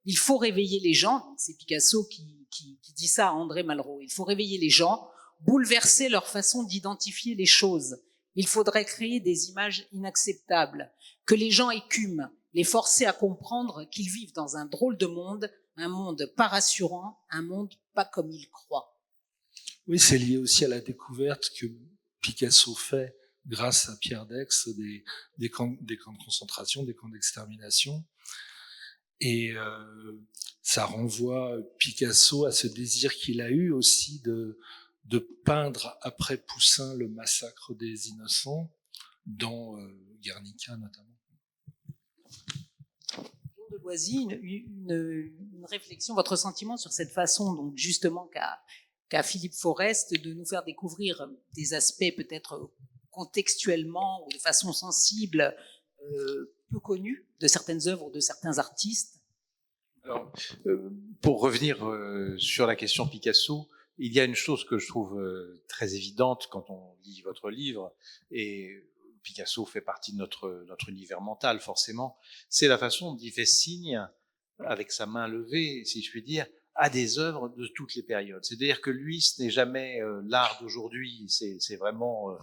Speaker 1: Il faut réveiller les gens, donc c'est Picasso qui dit ça à André Malraux, il faut réveiller les gens, bouleverser leur façon d'identifier les choses. Il faudrait créer des images inacceptables, que les gens écument, les forcer à comprendre qu'ils vivent dans un drôle de monde, un monde pas rassurant, un monde pas comme ils croient.
Speaker 2: Oui, c'est lié aussi à la découverte que Picasso fait grâce à Pierre Daix des camps de concentration, des camps d'extermination. Et ça renvoie Picasso à ce désir qu'il a eu aussi de peindre après Poussin le massacre des innocents, dans Guernica notamment.
Speaker 1: Jean de Loisy, une réflexion, votre sentiment sur cette façon, donc justement qu'a Philippe Forest de nous faire découvrir des aspects peut-être contextuellement ou de façon sensible peu connus de certaines œuvres ou de certains artistes.
Speaker 3: Alors, pour revenir sur la question Picasso, il y a une chose que je trouve très évidente quand on lit votre livre, et Picasso fait partie de notre univers mental forcément, c'est la façon dont il fait signe, avec sa main levée, si je puis dire, à des œuvres de toutes les périodes. C'est-à-dire que lui, ce n'est jamais l'art d'aujourd'hui, c'est vraiment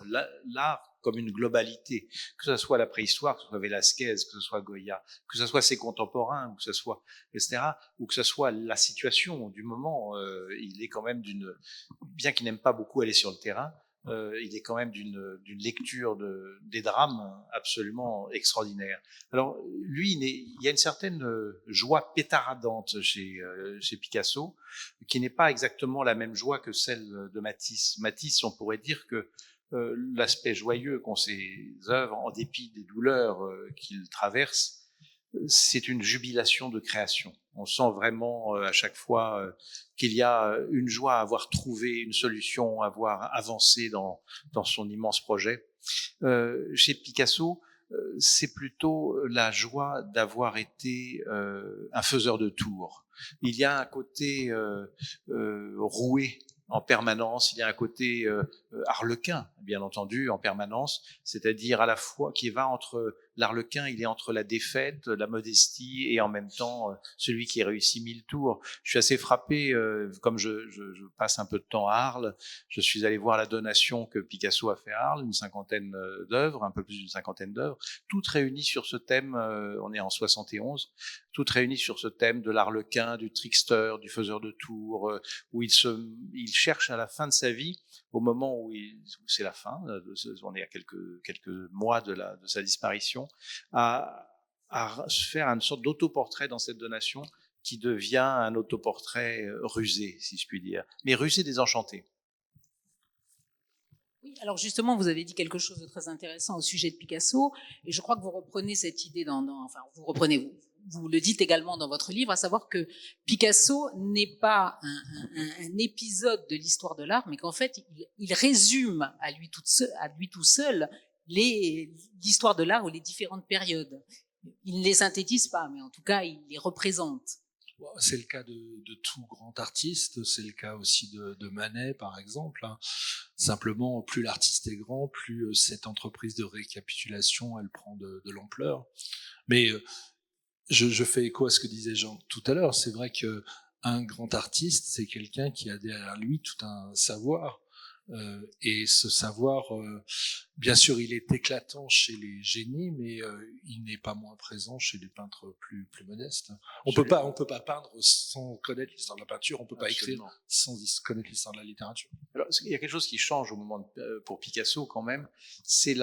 Speaker 3: l'art comme une globalité, que ce soit la préhistoire, que ce soit Velázquez, que ce soit Goya, que ce soit ses contemporains, ou que ce soit, etc., ou que ce soit la situation du moment. Il est quand même bien qu'il n'aime pas beaucoup aller sur le terrain, il est quand même d'une lecture des drames absolument extraordinaire. Alors lui, il y a une certaine joie pétaradante chez Picasso, qui n'est pas exactement la même joie que celle de Matisse. Matisse, on pourrait dire que l'aspect joyeux qu'ont ses œuvres, en dépit des douleurs qu'il traverse, c'est une jubilation de création. On sent vraiment à chaque fois qu'il y a une joie à avoir trouvé une solution, à avoir avancé dans son immense projet. Chez Picasso, c'est plutôt la joie d'avoir été un faiseur de tours. Il y a un côté roué en permanence, il y a un côté arlequin, bien entendu, en permanence, c'est-à-dire à la fois qui va entre l'Arlequin, il est entre la défaite, la modestie et en même temps celui qui réussit 1000 tours. Je suis assez frappé, comme je passe un peu de temps à Arles, je suis allé voir la donation que Picasso a fait à Arles, une cinquantaine d'œuvres, un peu plus d'une cinquantaine d'œuvres, toutes réunies sur ce thème, on est en 71, toutes réunies sur ce thème de l'Arlequin, du trickster, du faiseur de tours, où il cherche à la fin de sa vie, au moment où c'est la fin, on est à quelques mois de sa disparition, à se faire une sorte d'autoportrait dans cette donation qui devient un autoportrait rusé, si je puis dire, mais rusé désenchanté.
Speaker 1: Oui, alors justement, vous avez dit quelque chose de très intéressant au sujet de Picasso, et je crois que vous reprenez cette idée vous le dites également dans votre livre, à savoir que Picasso n'est pas un épisode de l'histoire de l'art, mais qu'en fait, il résume à lui tout seul l'histoire de l'art ou les différentes périodes. Il ne les synthétise pas, mais en tout cas, il les représente.
Speaker 2: C'est le cas de tout grand artiste, c'est le cas aussi de Manet, par exemple. Simplement, plus l'artiste est grand, plus cette entreprise de récapitulation, elle prend de l'ampleur. Mais je fais écho à ce que disait Jean tout à l'heure. C'est vrai que un grand artiste, c'est quelqu'un qui a derrière lui tout un savoir. Et ce savoir, bien sûr, il est éclatant chez les génies, mais il n'est pas moins présent chez les peintres plus modestes. On peut pas peindre sans connaître l'histoire de la peinture, on peut pas écrire sans connaître l'histoire de la littérature.
Speaker 3: Alors, il y a quelque chose qui change au moment pour Picasso quand même, c'est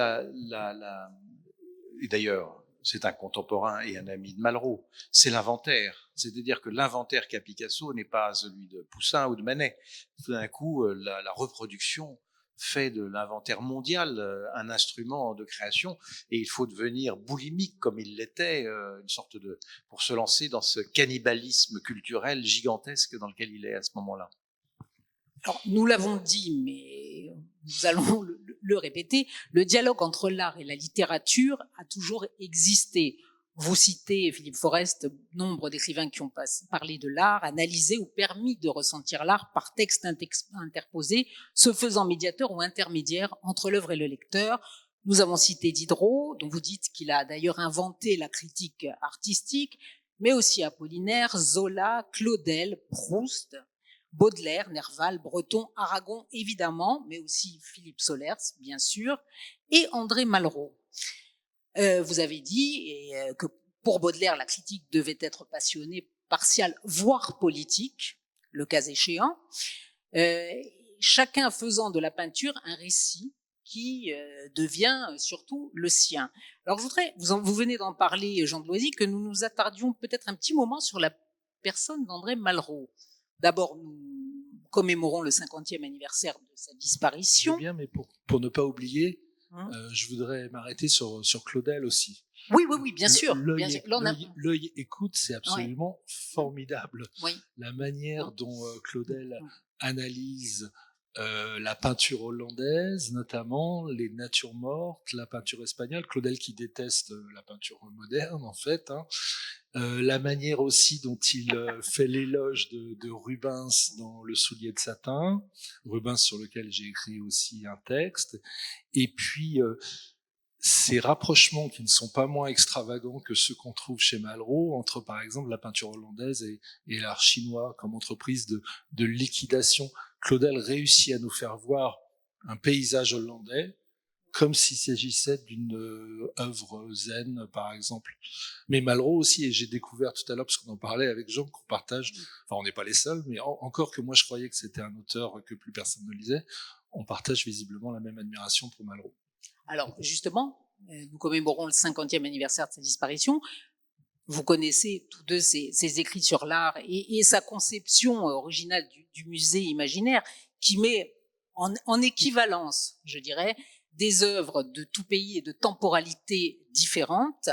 Speaker 3: et d'ailleurs, c'est un contemporain et un ami de Malraux, c'est l'inventaire. C'est-à-dire que l'inventaire qu'a Picasso n'est pas celui de Poussin ou de Manet. Tout d'un coup, la reproduction fait de l'inventaire mondial un instrument de création, et il faut devenir boulimique comme il l'était, une sorte pour se lancer dans ce cannibalisme culturel gigantesque dans lequel il est à ce moment-là.
Speaker 1: Alors, nous l'avons dit, mais nous allons le répéter, le dialogue entre l'art et la littérature a toujours existé. Vous citez, Philippe Forest, nombre d'écrivains qui ont parlé de l'art, analysé ou permis de ressentir l'art par texte interposé, se faisant médiateur ou intermédiaire entre l'œuvre et le lecteur. Nous avons cité Diderot, dont vous dites qu'il a d'ailleurs inventé la critique artistique, mais aussi Apollinaire, Zola, Claudel, Proust, Baudelaire, Nerval, Breton, Aragon, évidemment, mais aussi Philippe Solers, bien sûr, et André Malraux. Vous avez dit que pour Baudelaire, la critique devait être passionnée, partiale, voire politique, le cas échéant, chacun faisant de la peinture un récit qui devient surtout le sien. Alors je voudrais, vous venez d'en parler, Jean de Loisy, que nous nous attardions peut-être un petit moment sur la personne d'André Malraux. D'abord, nous commémorons le 50e anniversaire de sa disparition.
Speaker 2: Bien, mais pour ne pas oublier, je voudrais m'arrêter sur Claudel aussi.
Speaker 1: Oui, bien sûr.
Speaker 2: L'œil écoute, c'est absolument formidable.
Speaker 1: Oui.
Speaker 2: La manière dont Claudel analyse la peinture hollandaise, notamment les natures mortes, la peinture espagnole. Claudel qui déteste la peinture moderne, en fait. La manière aussi dont il fait l'éloge de Rubens dans Le soulier de satin, Rubens sur lequel j'ai écrit aussi un texte, et puis ces rapprochements qui ne sont pas moins extravagants que ceux qu'on trouve chez Malraux entre par exemple la peinture hollandaise et l'art chinois comme entreprise de liquidation. Claudel réussit à nous faire voir un paysage hollandais comme s'il s'agissait d'une œuvre zen, par exemple. Mais Malraux aussi, et j'ai découvert tout à l'heure, parce qu'on en parlait avec Jean, qu'on partage, enfin on n'est pas les seuls, mais encore que moi je croyais que c'était un auteur que plus personne ne lisait, on partage visiblement la même admiration pour Malraux.
Speaker 1: Alors justement, nous commémorons le 50e anniversaire de sa disparition. Vous connaissez tous deux ses écrits sur l'art et sa conception originale du musée imaginaire qui met en équivalence, je dirais, des œuvres de tout pays et de temporalités différentes,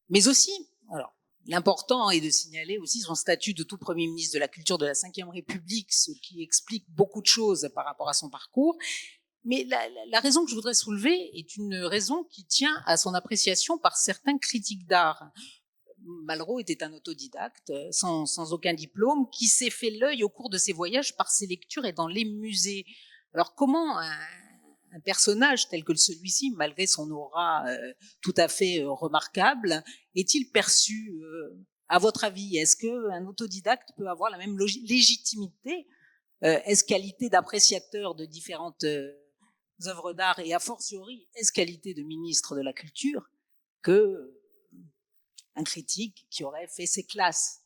Speaker 1: mais aussi, alors, l'important est de signaler aussi son statut de tout Premier ministre de la Culture de la Ve République, ce qui explique beaucoup de choses par rapport à son parcours. Mais la raison que je voudrais soulever est une raison qui tient à son appréciation par certains critiques d'art. Malraux était un autodidacte, sans aucun diplôme, qui s'est fait l'œil au cours de ses voyages par ses lectures et dans les musées. Alors comment un un personnage tel que celui-ci, malgré son aura tout à fait remarquable, est-il perçu, à votre avis? Est-ce qu'un autodidacte peut avoir la même légitimité, est-ce qualité d'appréciateur de différentes œuvres d'art et a fortiori, est-ce qualité de ministre de la Culture que un critique qui aurait fait ses classes?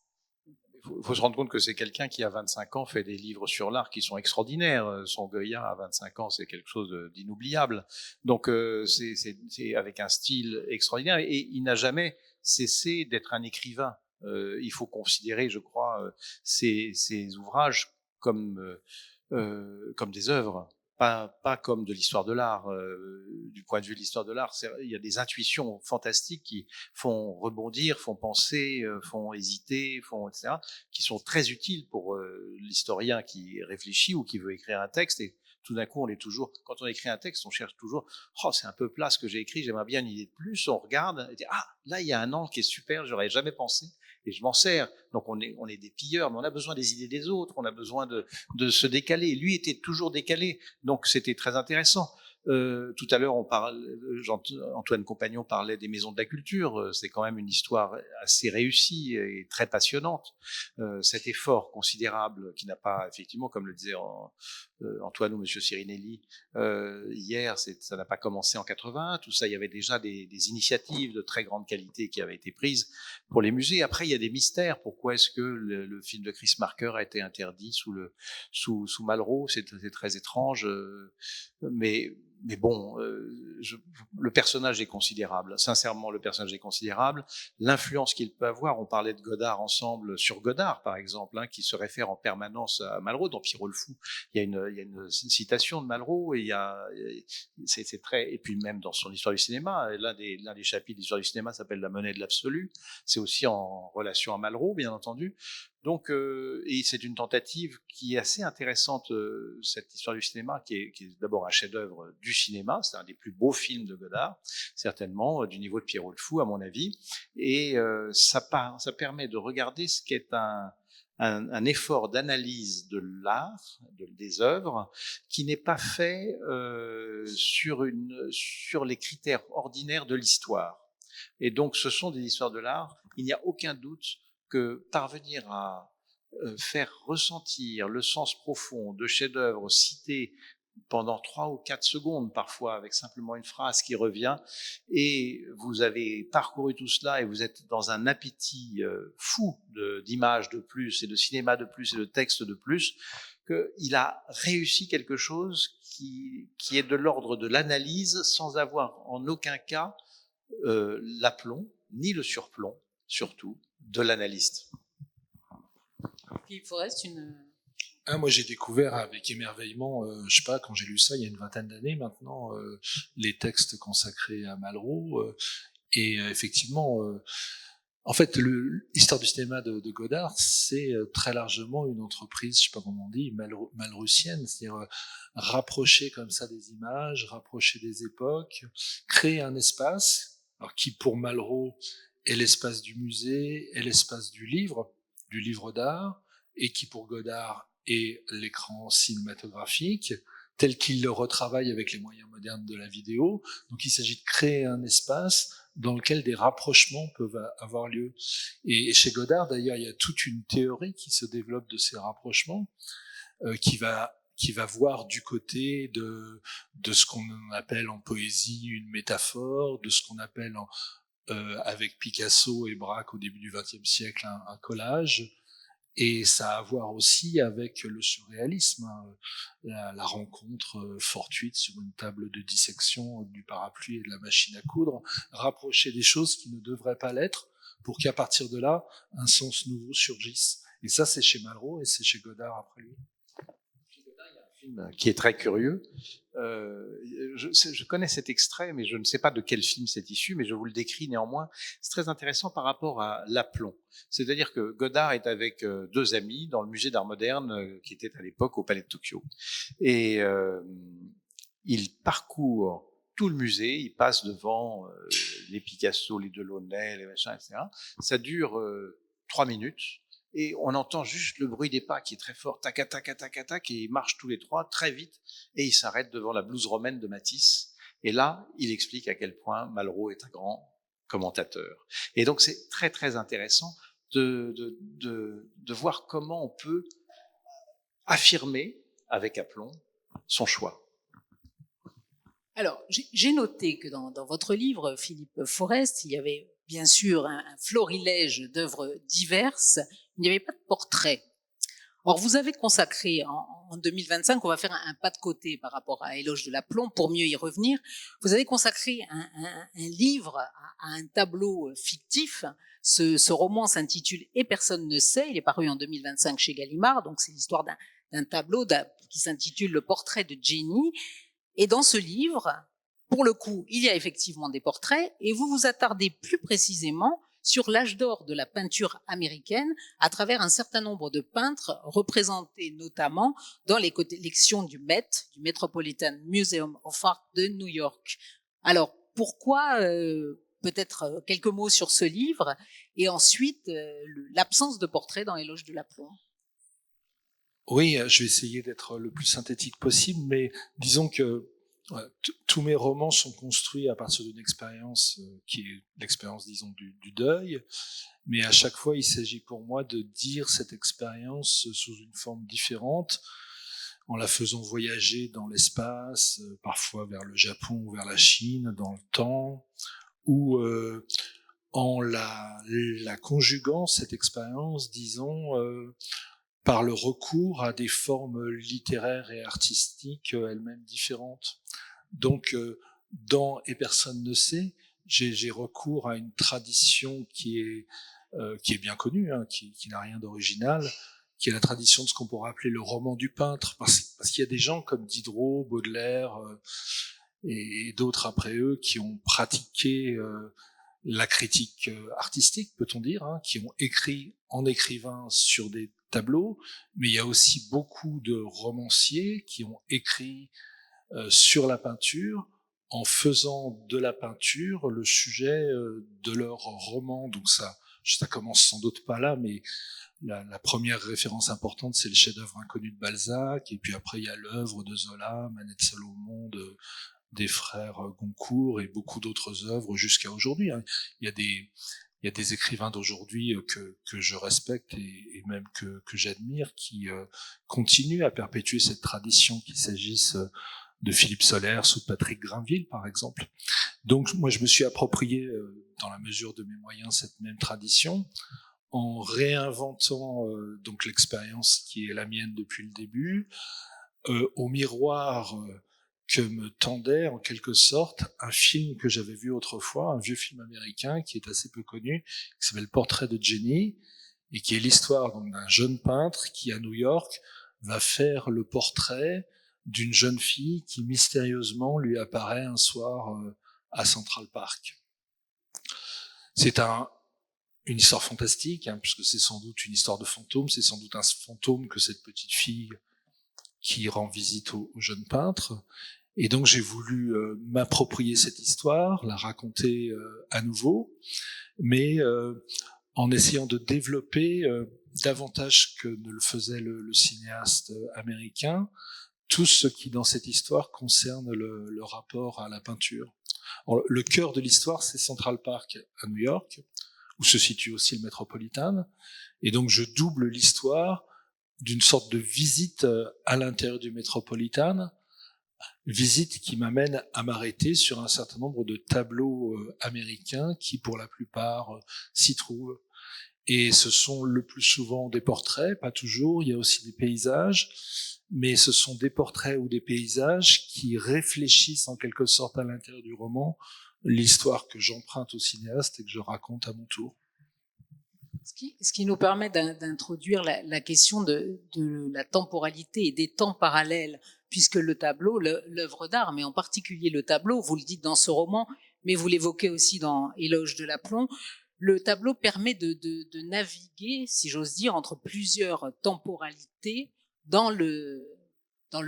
Speaker 3: Il faut se rendre compte que c'est quelqu'un qui, à 25 ans, fait des livres sur l'art qui sont extraordinaires. Son Goya, à 25 ans, c'est quelque chose d'inoubliable. Donc, c'est avec un style extraordinaire. Et il n'a jamais cessé d'être un écrivain. Il faut considérer, je crois, ses ouvrages comme des œuvres. Pas comme de l'histoire de l'art. Du point de vue de l'histoire de l'art, il y a des intuitions fantastiques qui font rebondir, font penser, font hésiter, etc., qui sont très utiles pour l'historien qui réfléchit ou qui veut écrire un texte. Et tout d'un coup, quand on écrit un texte, on cherche toujours, c'est un peu plat ce que j'ai écrit, j'aimerais bien une idée de plus. On regarde et dit, là, il y a un angle qui est super, j'aurais jamais pensé. Et je m'en sers. Donc on est des pilleurs, mais on a besoin des idées des autres, on a besoin de se décaler. Lui était toujours décalé, donc c'était très intéressant. Tout à l'heure, Antoine Compagnon parlait des maisons de la culture. C'est quand même une histoire assez réussie et très passionnante. Cet effort considérable qui n'a pas, effectivement, comme le disait Antoine ou Monsieur Cirinelli hier, ça n'a pas commencé en 80. Tout ça, il y avait déjà des initiatives de très grande qualité qui avaient été prises pour les musées. Après, il y a des mystères. Pourquoi est-ce que le film de Chris Marker a été interdit sous Malraux? C'est très étrange, mais bon, le personnage est considérable. Sincèrement, le personnage est considérable. L'influence qu'il peut avoir, on parlait de Godard ensemble, sur Godard, par exemple, qui se réfère en permanence à Malraux. Dans Pierrot le Fou, il y a une citation de Malraux, et c'est très, et puis même dans son histoire du cinéma, l'un des chapitres de l'histoire du cinéma s'appelle La monnaie de l'absolu. C'est aussi en relation à Malraux, bien entendu. Donc, et c'est une tentative qui est assez intéressante, cette histoire du cinéma, qui est d'abord un chef-d'œuvre du cinéma. C'est un des plus beaux films de Godard, certainement, du niveau de Pierrot le Fou, à mon avis. Et ça permet de regarder ce qu'est un effort d'analyse de l'art, des œuvres, qui n'est pas fait sur les critères ordinaires de l'histoire. Et donc, ce sont des histoires de l'art. Il n'y a aucun doute que parvenir à faire ressentir le sens profond de chefs-d'œuvre cités pendant 3 ou 4 secondes, parfois avec simplement une phrase qui revient, et vous avez parcouru tout cela et vous êtes dans un appétit fou d'images de plus et de cinéma de plus et de textes de plus, qu'il a réussi quelque chose qui est de l'ordre de l'analyse sans avoir en aucun cas l'aplomb, ni le surplomb, surtout, de l'analyste.
Speaker 1: Philippe Forest,
Speaker 2: moi, j'ai découvert avec émerveillement, je sais pas, quand j'ai lu ça il y a une vingtaine d'années maintenant, les textes consacrés à Malraux. Et effectivement, en fait, l'histoire du cinéma de Godard, c'est très largement une entreprise, je sais pas comment on dit, malrussienne, c'est-à-dire rapprocher comme ça des images, rapprocher des époques, créer un espace, alors qui pour Malraux est l'espace du musée, est l'espace du livre d'art, et qui pour Godard est l'écran cinématographique, tel qu'il le retravaille avec les moyens modernes de la vidéo. Donc il s'agit de créer un espace dans lequel des rapprochements peuvent avoir lieu. Et chez Godard, d'ailleurs, il y a toute une théorie qui se développe de ces rapprochements, qui va voir du côté de ce qu'on appelle en poésie une métaphore, de ce qu'on appelle avec Picasso et Braque au début du XXe siècle un collage. Et ça a à voir aussi avec le surréalisme, la rencontre fortuite sur une table de dissection du parapluie et de la machine à coudre, rapprocher des choses qui ne devraient pas l'être, pour qu'à partir de là, un sens nouveau surgisse. Et ça, c'est chez Malraux et c'est chez Godard après lui.
Speaker 3: Qui est très curieux. Je connais cet extrait, mais je ne sais pas de quel film c'est issu, mais je vous le décris néanmoins. C'est très intéressant par rapport à l'aplomb. C'est-à-dire que Godard est avec 2 amis dans le musée d'art moderne, qui était à l'époque au Palais de Tokyo. Et il parcourt tout le musée, il passe devant les Picasso, les Delaunay, les machins, etc. Ça dure 3 minutes. et on entend juste le bruit des pas qui est très fort, tac, tac, tac, tac, tac, et ils marchent tous les trois très vite, et ils s'arrêtent devant la blouse romaine de Matisse. Et là, il explique à quel point Malraux est un grand commentateur. Et donc, c'est très, très intéressant de voir comment on peut affirmer avec aplomb son choix.
Speaker 1: Alors, j'ai noté que dans votre livre, Philippe Forest, il y avait bien sûr un florilège d'œuvres diverses, il n'y avait pas de portrait. Or, vous avez consacré en 2025, on va faire un pas de côté par rapport à Éloge de l'aplomb pour mieux y revenir, vous avez consacré un livre à un tableau fictif. Ce roman s'intitule « Et personne ne sait », il est paru en 2025 chez Gallimard, donc c'est l'histoire d'un tableau qui s'intitule « Le portrait de Jenny ». Et dans ce livre, pour le coup, il y a effectivement des portraits, et vous vous attardez plus précisément sur l'âge d'or de la peinture américaine à travers un certain nombre de peintres représentés notamment dans les collections du Met, du Metropolitan Museum of Art de New York. Alors, pourquoi peut-être quelques mots sur ce livre et ensuite l'absence de portrait dans Éloge de l'aplomb?
Speaker 2: Oui, je vais essayer d'être le plus synthétique possible, mais disons que tous mes romans sont construits à partir d'une expérience qui est l'expérience, disons, du deuil, mais à chaque fois, il s'agit pour moi de dire cette expérience sous une forme différente, en la faisant voyager dans l'espace, parfois vers le Japon ou vers la Chine, dans le temps, ou en la conjuguant, cette expérience, disons, par le recours à des formes littéraires et artistiques elles-mêmes différentes. Donc, dans Et personne ne sait, j'ai recours à une tradition qui est bien connue, hein, qui n'a rien d'original, qui est la tradition de ce qu'on pourrait appeler le roman du peintre, parce qu'il y a des gens comme Diderot, Baudelaire et d'autres après eux qui ont pratiqué la critique artistique, peut-on dire, hein, qui ont écrit en écrivain sur des tableaux, mais il y a aussi beaucoup de romanciers qui ont écrit sur la peinture en faisant de la peinture le sujet de leur roman. Donc ça commence sans doute pas là, mais la première référence importante, c'est le chef-d'œuvre inconnu de Balzac, et puis après il y a l'œuvre de Zola, Manette Salomon, des frères Goncourt et beaucoup d'autres œuvres jusqu'à aujourd'hui. Hein. Il y a des écrivains d'aujourd'hui que je respecte et même que j'admire qui continuent à perpétuer cette tradition, qu'il s'agisse de Philippe Solers ou de Patrick Grinville, par exemple. Donc moi, je me suis approprié, dans la mesure de mes moyens, cette même tradition en réinventant donc l'expérience qui est la mienne depuis le début, au miroir que me tendait en quelque sorte un film que j'avais vu autrefois, un vieux film américain qui est assez peu connu, qui s'appelle Portrait de Jenny, et qui est l'histoire d'un jeune peintre qui, à New York, va faire le portrait d'une jeune fille qui mystérieusement lui apparaît un soir à Central Park. C'est une histoire fantastique, hein, puisque c'est sans doute une histoire de fantôme, c'est sans doute un fantôme que cette petite fille qui rend visite au jeune peintre. Et donc j'ai voulu m'approprier cette histoire, la raconter à nouveau, mais en essayant de développer davantage que ne le faisait le cinéaste américain, tout ce qui dans cette histoire concerne le rapport à la peinture. Alors, le cœur de l'histoire, c'est Central Park à New York, où se situe aussi le Metropolitan, et donc je double l'histoire d'une sorte de visite à l'intérieur du Metropolitan, visite qui m'amène à m'arrêter sur un certain nombre de tableaux américains qui, pour la plupart, s'y trouvent. Et ce sont le plus souvent des portraits, pas toujours, il y a aussi des paysages, mais ce sont des portraits ou des paysages qui réfléchissent en quelque sorte à l'intérieur du roman l'histoire que j'emprunte au cinéaste et que je raconte à mon tour.
Speaker 1: Ce qui nous permet d'introduire la question de la temporalité et des temps parallèles, puisque le tableau, l'œuvre d'art, mais en particulier le tableau, vous le dites dans ce roman, mais vous l'évoquez aussi dans Éloge de l'aplomb, le tableau permet de naviguer, si j'ose dire, entre plusieurs temporalités dans le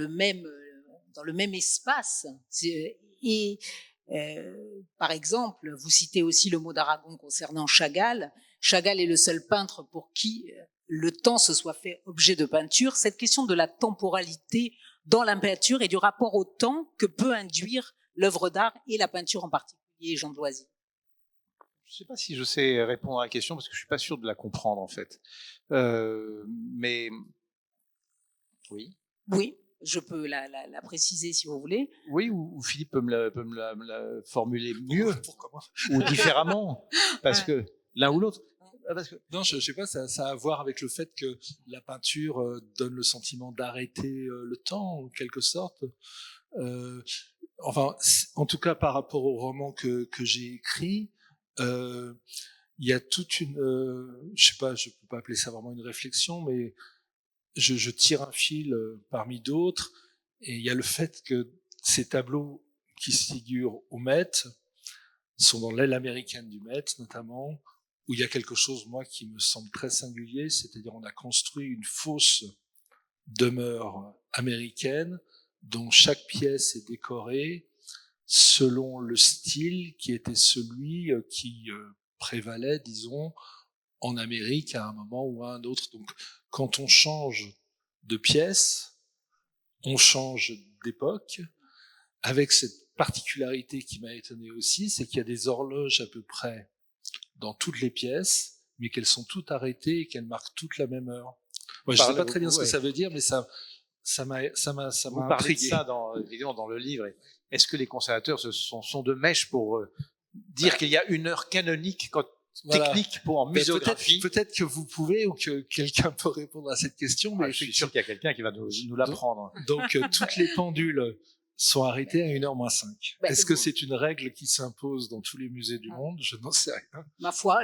Speaker 1: même espace. Et par exemple, vous citez aussi le mot d'Aragon concernant Chagall. Chagall est le seul peintre pour qui le temps se soit fait objet de peinture, cette question de la temporalité dans la peinture et du rapport au temps que peut induire l'œuvre d'art et la peinture en particulier, Jean de Loisy.
Speaker 3: Je ne sais pas si je sais répondre à la question parce que je suis pas sûr de la comprendre en fait. Mais oui.
Speaker 1: Oui, je peux la préciser si vous voulez.
Speaker 3: Oui, ou Philippe peut me la formuler mieux
Speaker 2: Pourquoi moi
Speaker 3: ou différemment, parce que l'un ou l'autre. Parce que...
Speaker 2: Non, je sais pas, ça a à voir avec le fait que la peinture donne le sentiment d'arrêter le temps, en quelque sorte. Enfin, en tout cas, par rapport au roman que j'ai écrit, il y a toute une, je sais pas, je peux pas appeler ça vraiment une réflexion, mais je tire un fil parmi d'autres, et il y a le fait que ces tableaux qui figurent au Met sont dans l'aile américaine du Met, notamment, où il y a quelque chose, moi, qui me semble très singulier, c'est-à-dire on a construit une fausse demeure américaine dont chaque pièce est décorée selon le style qui était celui qui prévalait, disons, en Amérique à un moment ou à un autre. Donc, quand on change de pièce, on change d'époque, avec cette particularité qui m'a étonné aussi, c'est qu'il y a des horloges à peu près dans toutes les pièces, mais qu'elles sont toutes arrêtées et qu'elles marquent toutes la même heure. Moi, je sais pas très bien ce que ça veut dire, mais ça m'a
Speaker 3: vous parlez de ça évidemment dans le livre. Est-ce que les conservateurs sont de mèche pour dire qu'il y a une heure canonique technique pour en muséographie?
Speaker 2: Peut-être que vous pouvez ou que quelqu'un peut répondre à cette question. Mais
Speaker 3: je suis sûr qu'il y a quelqu'un qui va nous l'apprendre.
Speaker 2: Donc toutes les pendules sont arrêtées à 1h-5. Est-ce que c'est une règle qui s'impose dans tous les musées du monde? Je n'en sais rien.
Speaker 1: Ma foi,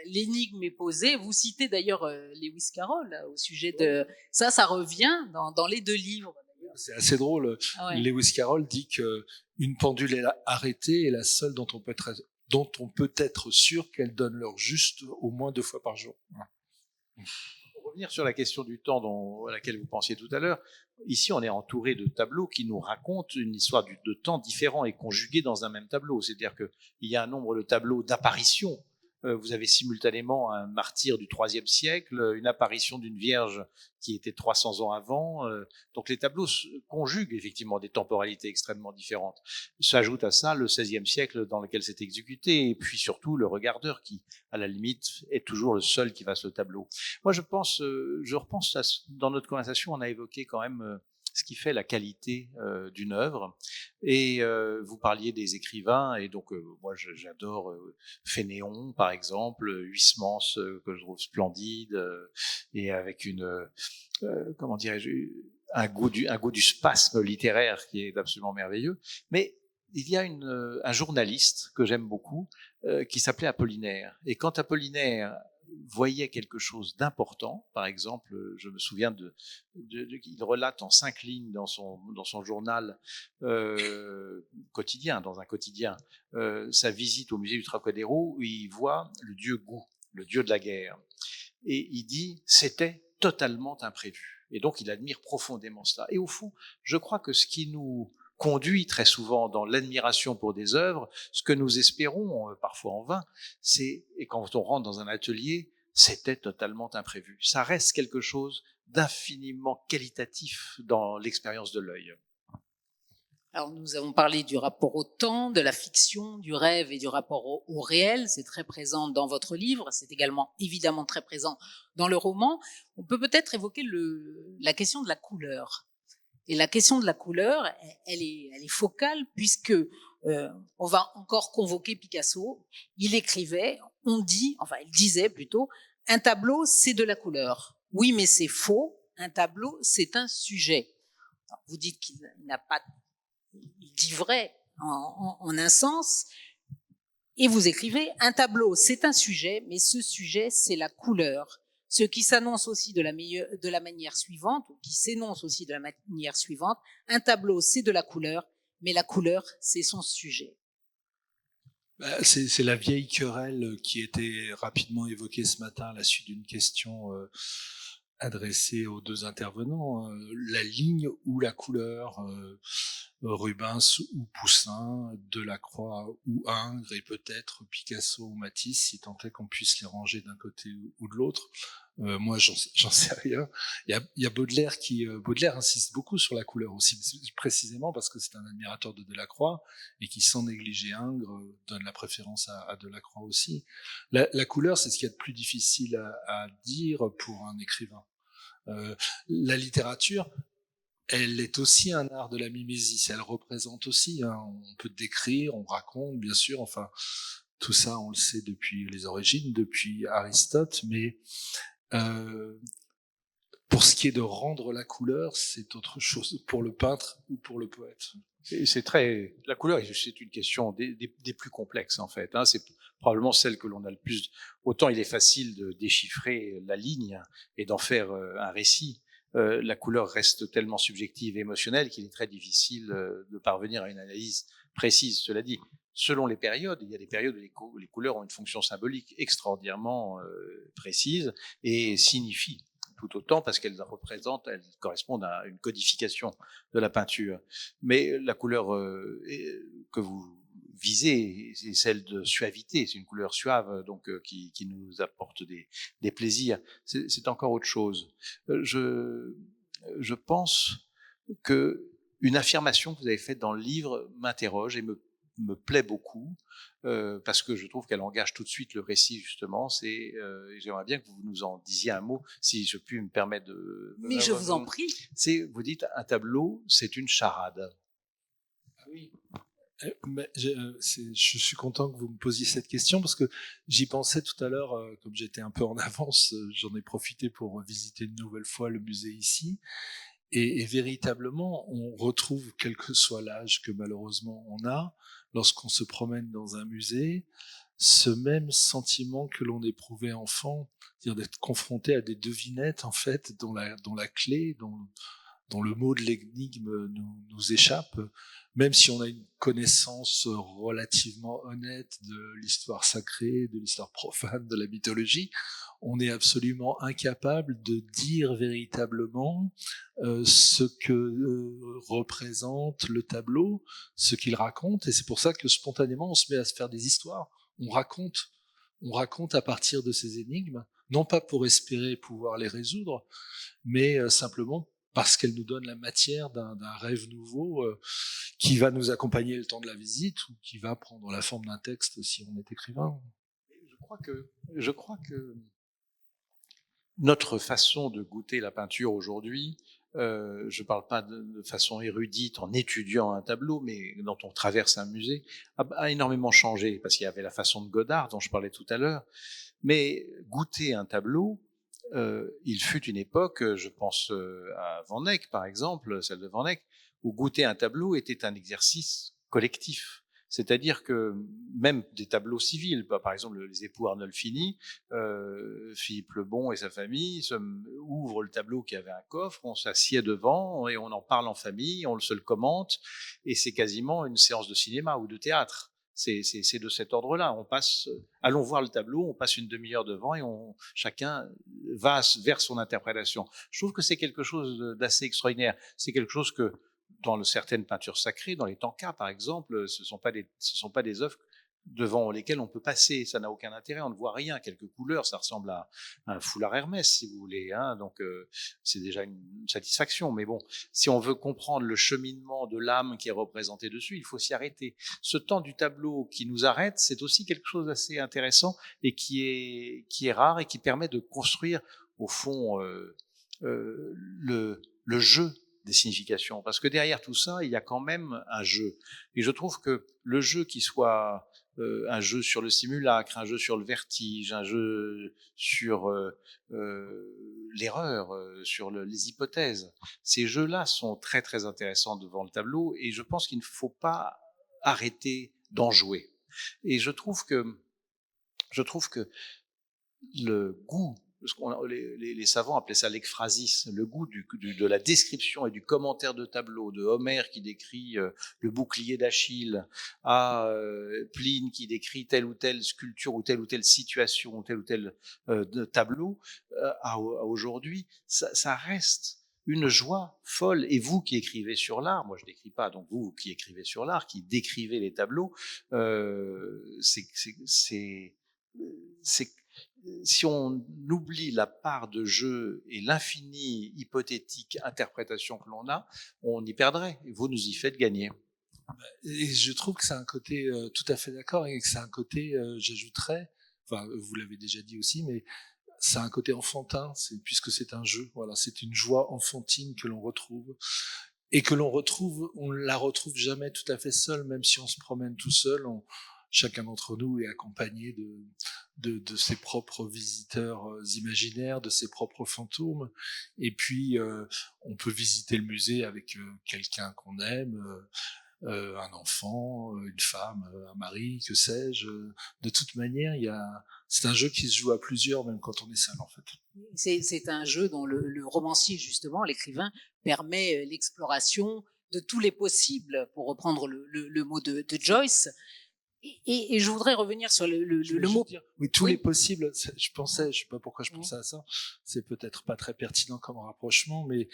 Speaker 1: l'énigme est posée. Vous citez d'ailleurs Lewis Carroll là, au sujet de... Ça revient dans les deux livres.
Speaker 2: C'est assez drôle. Ouais. Lewis Carroll dit qu'une pendule arrêtée est la seule dont on peut être sûr qu'elle donne l'heure juste au moins 2 fois par jour.
Speaker 3: Pour revenir sur la question du temps à laquelle vous pensiez tout à l'heure, ici on est entouré de tableaux qui nous racontent une histoire de temps différent et conjugués dans un même tableau. C'est-à-dire qu'il y a un nombre de tableaux d'apparitions. Vous avez simultanément un martyr du IIIe siècle, une apparition d'une vierge qui était 300 ans avant. Donc les tableaux conjuguent effectivement des temporalités extrêmement différentes. S'ajoute à ça le XVIe siècle dans lequel c'est exécuté, et puis surtout le regardeur qui, à la limite, est toujours le seul qui fasse le tableau. Moi, je repense dans notre conversation, on a évoqué quand même ce qui fait la qualité d'une œuvre. Et vous parliez des écrivains, et donc moi j'adore Fénéon, par exemple, Huysmans, que je trouve splendide, et avec comment dirais-je, un goût du spasme littéraire qui est absolument merveilleux. Mais il y a un journaliste que j'aime beaucoup, qui s'appelait Apollinaire. Et quand Apollinaire voyait quelque chose d'important, par exemple, je me souviens il relate en 5 lignes dans son journal quotidien, dans un quotidien, sa visite au musée du Trocadéro, où il voit le dieu Gou, le dieu de la guerre. Et il dit, c'était totalement imprévu. Et donc il admire profondément cela. Et au fond, je crois que ce qui nous conduit très souvent dans l'admiration pour des œuvres, ce que nous espérons, parfois en vain, et quand on rentre dans un atelier, c'était totalement imprévu. Ça reste quelque chose d'infiniment qualitatif dans l'expérience de l'œil.
Speaker 1: Alors nous avons parlé du rapport au temps, de la fiction, du rêve et du rapport au réel. C'est très présent dans votre livre, c'est également évidemment très présent dans le roman. On peut peut-être évoquer la question de la couleur. Et la question de la couleur, elle est focale puisque on va encore convoquer Picasso. Il disait plutôt, un tableau c'est de la couleur. Oui, mais c'est faux. Un tableau c'est un sujet. Alors, vous dites qu'il n'a pas, il dit vrai en un sens. Et vous écrivez, un tableau c'est un sujet, mais ce sujet c'est la couleur. Ce qui s'annonce aussi de la manière suivante, ou qui s'énonce aussi de la manière suivante, un tableau c'est de la couleur, mais la couleur c'est son sujet.
Speaker 2: C'est la vieille querelle qui était rapidement évoquée ce matin à la suite d'une question adressée aux 2 intervenants. La ligne ou la couleur, Rubens ou Poussin, Delacroix ou Ingres, et peut-être Picasso ou Matisse, si tant est qu'on puisse les ranger d'un côté ou de l'autre. Moi, j'en sais rien. Il y a Baudelaire Baudelaire insiste beaucoup sur la couleur aussi, précisément parce que c'est un admirateur de Delacroix et qui, sans négliger Ingres, donne la préférence à Delacroix aussi. La couleur, c'est ce qu'il y a de plus difficile à dire pour un écrivain. La littérature, elle est aussi un art de la mimésis. Elle représente aussi. Hein, on peut décrire, on raconte, bien sûr. Enfin, tout ça, on le sait depuis les origines, depuis Aristote, mais pour ce qui est de rendre la couleur, c'est autre chose pour le peintre ou pour le poète.
Speaker 3: Et la couleur, c'est une question des plus complexes en fait. Hein. C'est probablement celle que l'on a le plus. Autant il est facile de déchiffrer la ligne et d'en faire un récit. La couleur reste tellement subjective et émotionnelle qu'il est très difficile de parvenir à une analyse précise. Cela dit, selon les périodes, il y a des périodes où les couleurs ont une fonction symbolique extraordinairement précise et signifient tout autant parce qu'elles représentent, elles correspondent à une codification de la peinture. Mais la couleur que vous visez, c'est celle de suavité, c'est une couleur suave donc qui nous apporte des plaisirs. C'est encore autre chose. Je pense que une affirmation que vous avez faite dans le livre m'interroge et me plaît beaucoup parce que je trouve qu'elle engage tout de suite le récit justement. J'aimerais bien que vous nous en disiez un mot, si je puis me permettre de.
Speaker 1: Mais je vous en prie.
Speaker 3: Vous dites un tableau, c'est une charade.
Speaker 2: Oui. Mais je suis content que vous me posiez cette question parce que j'y pensais tout à l'heure, comme j'étais un peu en avance, j'en ai profité pour visiter une nouvelle fois le musée ici. Et véritablement, on retrouve, quel que soit l'âge que malheureusement on a, lorsqu'on se promène dans un musée, ce même sentiment que l'on éprouvait enfant, c'est-à-dire d'être confronté à des devinettes en fait, dont la clé, dont le mot de l'énigme nous échappe, même si on a une connaissance relativement honnête de l'histoire sacrée, de l'histoire profane, de la mythologie, on est absolument incapable de dire véritablement ce que représente le tableau, ce qu'il raconte, et c'est pour ça que spontanément on se met à se faire des histoires. On raconte à partir de ces énigmes, non pas pour espérer pouvoir les résoudre, mais simplement parce qu'elle nous donne la matière d'un rêve nouveau qui va nous accompagner le temps de la visite ou qui va prendre la forme d'un texte si on est écrivain.
Speaker 3: Je crois que notre façon de goûter la peinture aujourd'hui, je ne parle pas de façon érudite en étudiant un tableau, mais quand on traverse un musée, a énormément changé, parce qu'il y avait la façon de Godard dont je parlais tout à l'heure, mais goûter un tableau, il fut une époque, je pense à Van Eyck par exemple, celle de Van Eyck, où goûter un tableau était un exercice collectif. C'est-à-dire que même des tableaux civils, par exemple les époux Arnolfini, Philippe le Bon et sa famille ouvrent le tableau qui avait un coffre, on s'assied devant et on en parle en famille, on se le commente, et c'est quasiment une séance de cinéma ou de théâtre. C'est de cet ordre-là. Allons voir le tableau, on passe une demi-heure devant et chacun va vers son interprétation. Je trouve que c'est quelque chose d'assez extraordinaire. C'est quelque chose que dans certaines peintures sacrées, dans les tankas par exemple, ce sont pas des œuvres devant lesquelles on peut passer, ça n'a aucun intérêt, on ne voit rien, quelques couleurs, ça ressemble à un foulard Hermès si vous voulez, hein, donc c'est déjà une satisfaction, mais bon, si on veut comprendre le cheminement de l'âme qui est représenté dessus, il faut s'y arrêter. Ce temps du tableau qui nous arrête, c'est aussi quelque chose d'assez intéressant et qui est rare et qui permet de construire au fond le jeu des significations, parce que derrière tout ça, il y a quand même un jeu. Et je trouve que le jeu qui soit un jeu sur le simulacre, un jeu sur le vertige, un jeu sur l'erreur, sur les hypothèses, ces jeux-là sont très très intéressants devant le tableau, et je pense qu'il ne faut pas arrêter d'en jouer. Et je trouve que le goût, les savants appelaient ça l'ekphrasis, le goût de la description et du commentaire de tableau, de Homère qui décrit le bouclier d'Achille, à Pline qui décrit telle ou telle sculpture ou telle situation ou tel tableau, à aujourd'hui, ça reste une joie folle. Et vous qui écrivez sur l'art, moi je n'écris pas, donc vous qui écrivez sur l'art, qui décrivez les tableaux, si on oublie la part de jeu et l'infinie hypothétique interprétation que l'on a, on y perdrait. Et vous nous y faites gagner.
Speaker 2: Et je trouve que c'est un côté tout à fait d'accord, et que c'est un côté, j'ajouterais, enfin vous l'avez déjà dit aussi, mais c'est un côté enfantin, puisque c'est un jeu. Voilà, c'est une joie enfantine que l'on retrouve, et que on la retrouve jamais tout à fait seul, même si on se promène tout seul. Chacun d'entre nous est accompagné de ses propres visiteurs imaginaires, de ses propres fantômes. Et puis, on peut visiter le musée avec quelqu'un qu'on aime, un enfant, une femme, un mari, que sais-je. De toute manière, c'est un jeu qui se joue à plusieurs, même quand on est seul, en fait.
Speaker 1: C'est un jeu dont le romancier, justement, l'écrivain, permet l'exploration de tous les possibles, pour reprendre le mot de Joyce. Et je voudrais revenir sur le mot.
Speaker 2: Oui, tous les possibles. Je sais pas pourquoi je pensais à ça. C'est peut-être pas très pertinent comme rapprochement, mais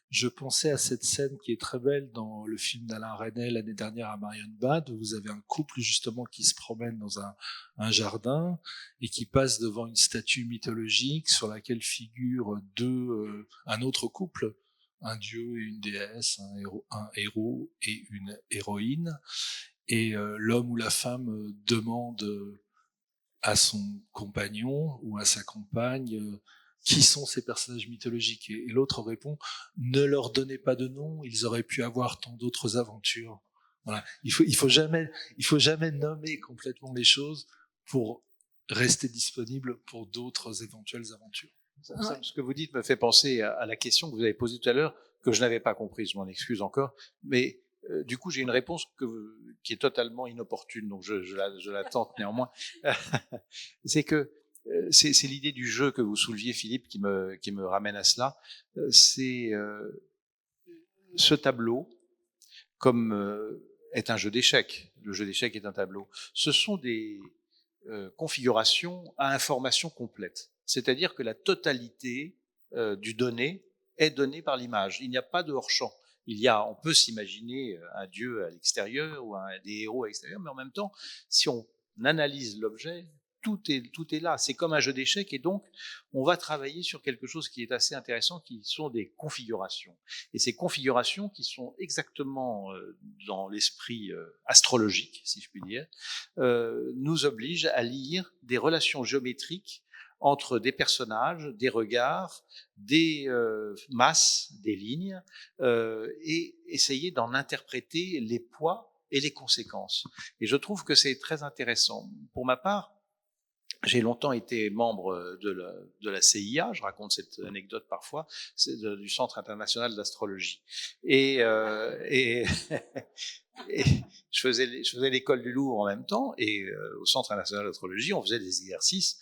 Speaker 2: je pensais à cette scène qui est très belle dans le film d'Alain Resnais l'année dernière à Marienbad, où vous avez un couple justement qui se promène dans un jardin et qui passe devant une statue mythologique sur laquelle figure un autre couple, un dieu et une déesse, un héros et une héroïne. Et l'homme ou la femme demande à son compagnon ou à sa compagne qui sont ces personnages mythologiques. Et l'autre répond, ne leur donnez pas de nom, ils auraient pu avoir tant d'autres aventures. Voilà. Il faut jamais nommer complètement les choses pour rester disponible pour d'autres éventuelles aventures.
Speaker 3: Ce que vous dites me fait penser à la question que vous avez posée tout à l'heure, que je n'avais pas comprise, je m'en excuse encore, mais du coup j'ai une réponse qui est totalement inopportune, donc je la tente néanmoins. C'est que c'est l'idée du jeu que vous souleviez, Philippe, qui me ramène à cela. C'est ce tableau, comme est un jeu d'échecs. Le jeu d'échecs est un tableau. Ce sont des configurations à information complète. C'est-à-dire que la totalité du donné est donnée par l'image. Il n'y a pas de hors-champ. On peut s'imaginer un dieu à l'extérieur ou des héros à l'extérieur, mais en même temps, si on analyse l'objet, tout est là. C'est comme un jeu d'échecs, et donc on va travailler sur quelque chose qui est assez intéressant, qui sont des configurations. Et ces configurations, qui sont exactement dans l'esprit astrologique, si je puis dire, nous obligent à lire des relations géométriques entre des personnages, des regards, des masses, des lignes, et essayer d'en interpréter les poids et les conséquences. Et je trouve que c'est très intéressant. Pour ma part, j'ai longtemps été membre de la CIA, je raconte cette anecdote parfois, c'est du Centre international d'astrologie. Et et je faisais l'école du Louvre en même temps, et au Centre international d'astrologie, on faisait des exercices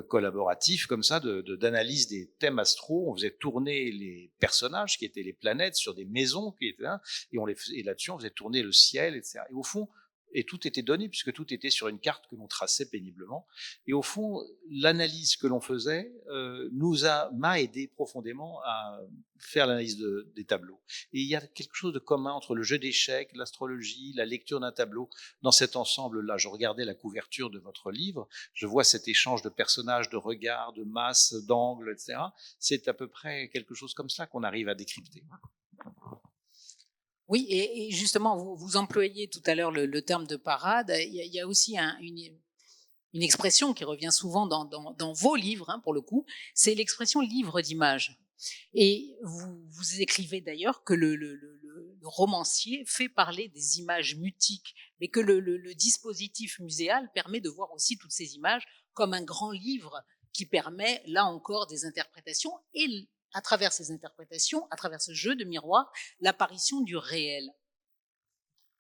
Speaker 3: collaboratifs comme ça, d'analyse des thèmes astro. On faisait tourner les personnages qui étaient les planètes sur des maisons qui étaient là, et là-dessus on faisait tourner le ciel, etc. Et au fond, et tout était donné, puisque tout était sur une carte que l'on traçait péniblement. Et au fond, l'analyse que l'on faisait m'a aidé profondément à faire l'analyse des tableaux. Et il y a quelque chose de commun entre le jeu d'échecs, l'astrologie, la lecture d'un tableau. Dans cet ensemble-là, je regardais la couverture de votre livre, je vois cet échange de personnages, de regards, de masses, d'angles, etc. C'est à peu près quelque chose comme ça qu'on arrive à décrypter.
Speaker 1: Oui, et justement, vous employez tout à l'heure le terme de parade. Il y a aussi une expression qui revient souvent dans vos livres, pour le coup, c'est l'expression livre d'images. Et vous écrivez d'ailleurs que le romancier fait parler des images mutiques, mais que le dispositif muséal permet de voir aussi toutes ces images comme un grand livre qui permet, là encore, des interprétations, et à travers ces interprétations, à travers ce jeu de miroir, l'apparition du réel.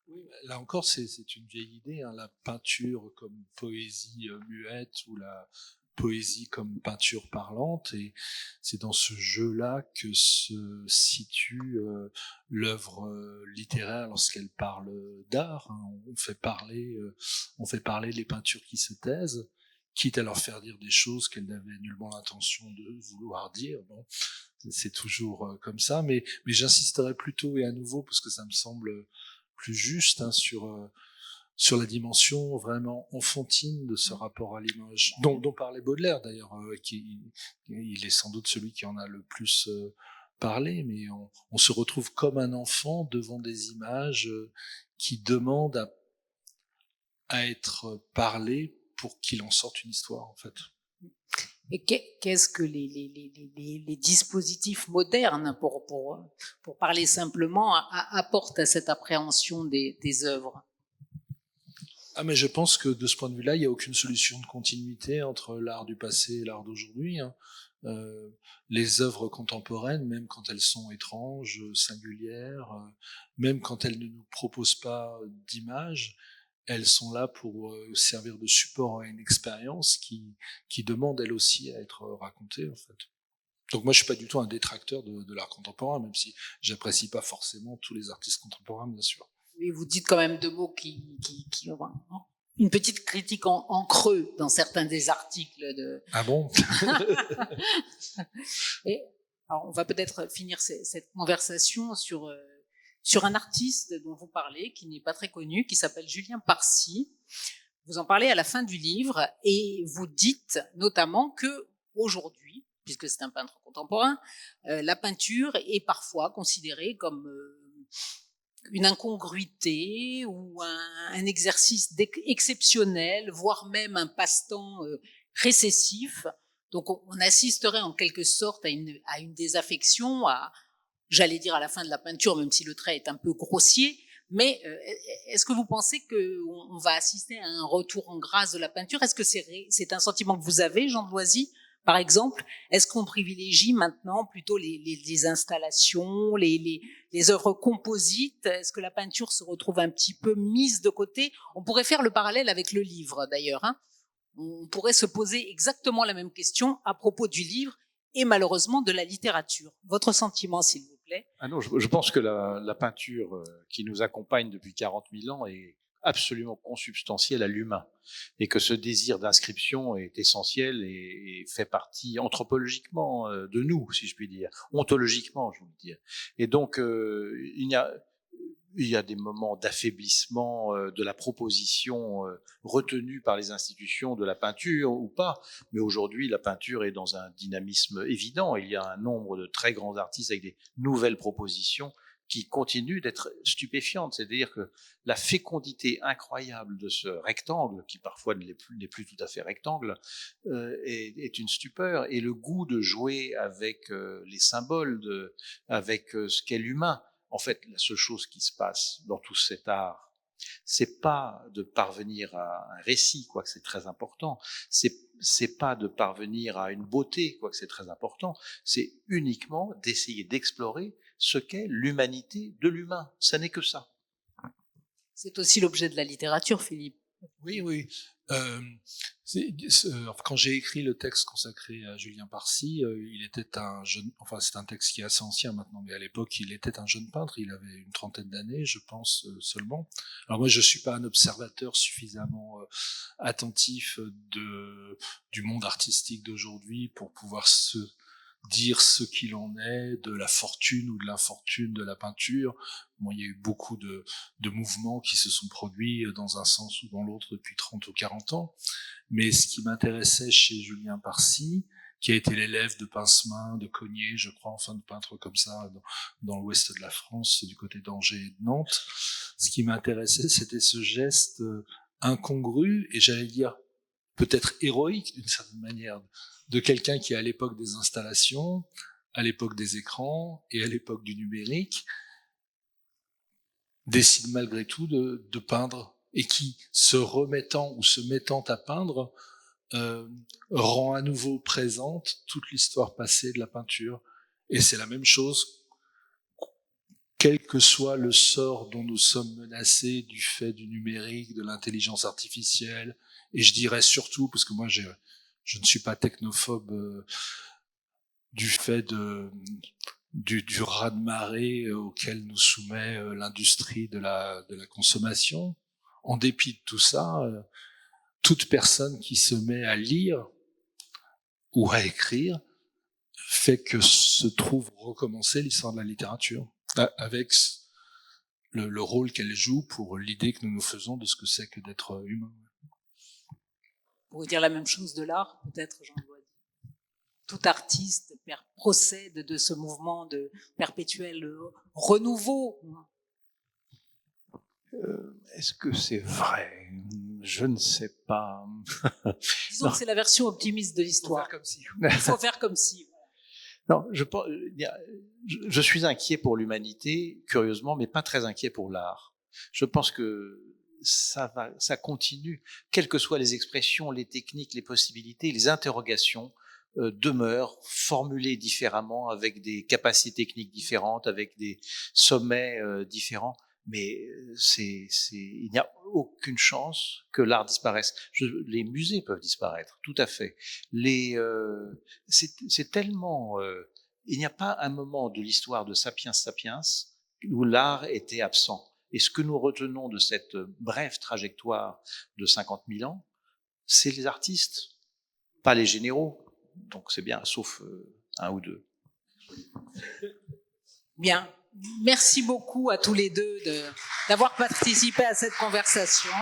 Speaker 2: Oui, là encore, c'est une vieille idée, la peinture comme poésie muette, ou la poésie comme peinture parlante, et c'est dans ce jeu-là que se situe l'œuvre littéraire lorsqu'elle parle d'art. On fait parler les peintures qui se taisent, quitte à leur faire dire des choses qu'elles n'avaient nullement l'intention de vouloir dire. Bon, c'est toujours comme ça, mais j'insisterai plutôt, et à nouveau, parce que ça me semble plus juste, sur sur la dimension vraiment enfantine de ce rapport à l'image, dont parlait Baudelaire d'ailleurs, il est sans doute celui qui en a le plus parlé, mais on se retrouve comme un enfant devant des images qui demandent à être parlées pour qu'il en sorte une histoire, en fait.
Speaker 1: Et qu'est-ce que les dispositifs modernes, pour parler simplement, apportent à cette appréhension des œuvres?
Speaker 2: Ah, mais je pense que de ce point de vue-là, il n'y a aucune solution de continuité entre l'art du passé et l'art d'aujourd'hui. Les œuvres contemporaines, même quand elles sont étranges, singulières, même quand elles ne nous proposent pas d'image, elles sont là pour servir de support à une expérience qui demande elle aussi à être racontée, en fait. Donc moi, je suis pas du tout un détracteur de l'art contemporain, même si j'apprécie pas forcément tous les artistes contemporains, bien sûr.
Speaker 1: Mais vous dites quand même deux mots une petite critique en creux dans certains des articles de.
Speaker 2: Ah bon?
Speaker 1: Et alors, on va peut-être finir cette conversation sur un artiste dont vous parlez, qui n'est pas très connu, qui s'appelle Julien Parcy. Vous en parlez à la fin du livre et vous dites notamment que aujourd'hui, puisque c'est un peintre contemporain, la peinture est parfois considérée comme une incongruité ou un exercice exceptionnel, voire même un passe-temps récessif. Donc on assisterait en quelque sorte à une désaffection, j'allais dire à la fin de la peinture, même si le trait est un peu grossier, mais est-ce que vous pensez qu'on va assister à un retour en grâce de la peinture? Est-ce que c'est un sentiment que vous avez, Jean de Loisy, par exemple? Est-ce qu'on privilégie maintenant plutôt les installations, les œuvres composites? Est-ce que la peinture se retrouve un petit peu mise de côté? On pourrait faire le parallèle avec le livre, d'ailleurs. On pourrait se poser exactement la même question à propos du livre et malheureusement de la littérature. Votre sentiment, s'il vous plaît?
Speaker 3: Ah non, je pense que la peinture qui nous accompagne depuis 40 000 ans est absolument consubstantielle à l'humain, et que ce désir d'inscription est essentiel et fait partie anthropologiquement de nous, si je puis dire, ontologiquement, je veux dire. Et donc, il y a des moments d'affaiblissement de la proposition retenue par les institutions de la peinture ou pas, mais aujourd'hui la peinture est dans un dynamisme évident. Il y a un nombre de très grands artistes avec des nouvelles propositions qui continuent d'être stupéfiantes. C'est-à-dire que la fécondité incroyable de ce rectangle, qui parfois n'est plus tout à fait rectangle, est une stupeur. Et le goût de jouer avec les symboles, avec ce qu'est l'humain. En fait, la seule chose qui se passe dans tout cet art, c'est pas de parvenir à un récit, quoique c'est très important. C'est pas de parvenir à une beauté, quoique c'est très important. C'est uniquement d'essayer d'explorer ce qu'est l'humanité de l'humain. Ça n'est que ça.
Speaker 1: C'est aussi l'objet de la littérature, Philippe.
Speaker 2: Oui, oui. Quand j'ai écrit le texte consacré à Julien Parcy, il était un jeune, enfin c'est un texte qui est assez ancien maintenant, mais à l'époque il était un jeune peintre, il avait une trentaine d'années, je pense seulement. Alors moi je suis pas un observateur suffisamment attentif du monde artistique d'aujourd'hui pour pouvoir dire ce qu'il en est de la fortune ou de l'infortune de la peinture. Bon, il y a eu beaucoup de mouvements qui se sont produits dans un sens ou dans l'autre depuis 30 ou 40 ans. Mais ce qui m'intéressait chez Julien Parcy, qui a été l'élève de Pincemin, de Cogniet, je crois, enfin de peintres comme ça, dans l'ouest de la France, du côté d'Angers et de Nantes, ce qui m'intéressait, c'était ce geste incongru, et j'allais dire peut-être héroïque d'une certaine manière, de quelqu'un qui, à l'époque des installations, à l'époque des écrans et à l'époque du numérique, décide malgré tout de peindre, et qui, se remettant ou se mettant à peindre, rend à nouveau présente toute l'histoire passée de la peinture. Et c'est la même chose, quel que soit le sort dont nous sommes menacés du fait du numérique, de l'intelligence artificielle, et je dirais surtout, parce que moi je ne suis pas technophobe, du fait du raz-de-marée auquel nous soumet l'industrie de la consommation. En dépit de tout ça, toute personne qui se met à lire ou à écrire fait que se trouve recommencer l'histoire de la littérature avec le rôle qu'elle joue pour l'idée que nous nous faisons de ce que c'est que d'être humain.
Speaker 1: Pour dire la même chose de l'art, peut-être, Jean Loisy. Tout artiste procède de ce mouvement de perpétuel renouveau.
Speaker 3: Est-ce que c'est vrai? Je ne sais pas.
Speaker 1: Disons que c'est la version optimiste de l'histoire. Il faut faire comme si.
Speaker 3: Non, je suis inquiet pour l'humanité, curieusement, mais pas très inquiet pour l'art. Je pense que ça continue, quelles que soient les expressions, les techniques, les possibilités, les interrogations demeurent formulées différemment, avec des capacités techniques différentes, avec des sommets différents. Mais il n'y a aucune chance que l'art disparaisse. Les musées peuvent disparaître, tout à fait. C'est tellement... il n'y a pas un moment de l'histoire de Sapiens Sapiens où l'art était absent. Et ce que nous retenons de cette brève trajectoire de 50 000 ans, c'est les artistes, pas les généraux. Donc c'est bien, sauf un ou deux.
Speaker 1: Bien. Merci beaucoup à tous les deux d'avoir participé à cette conversation.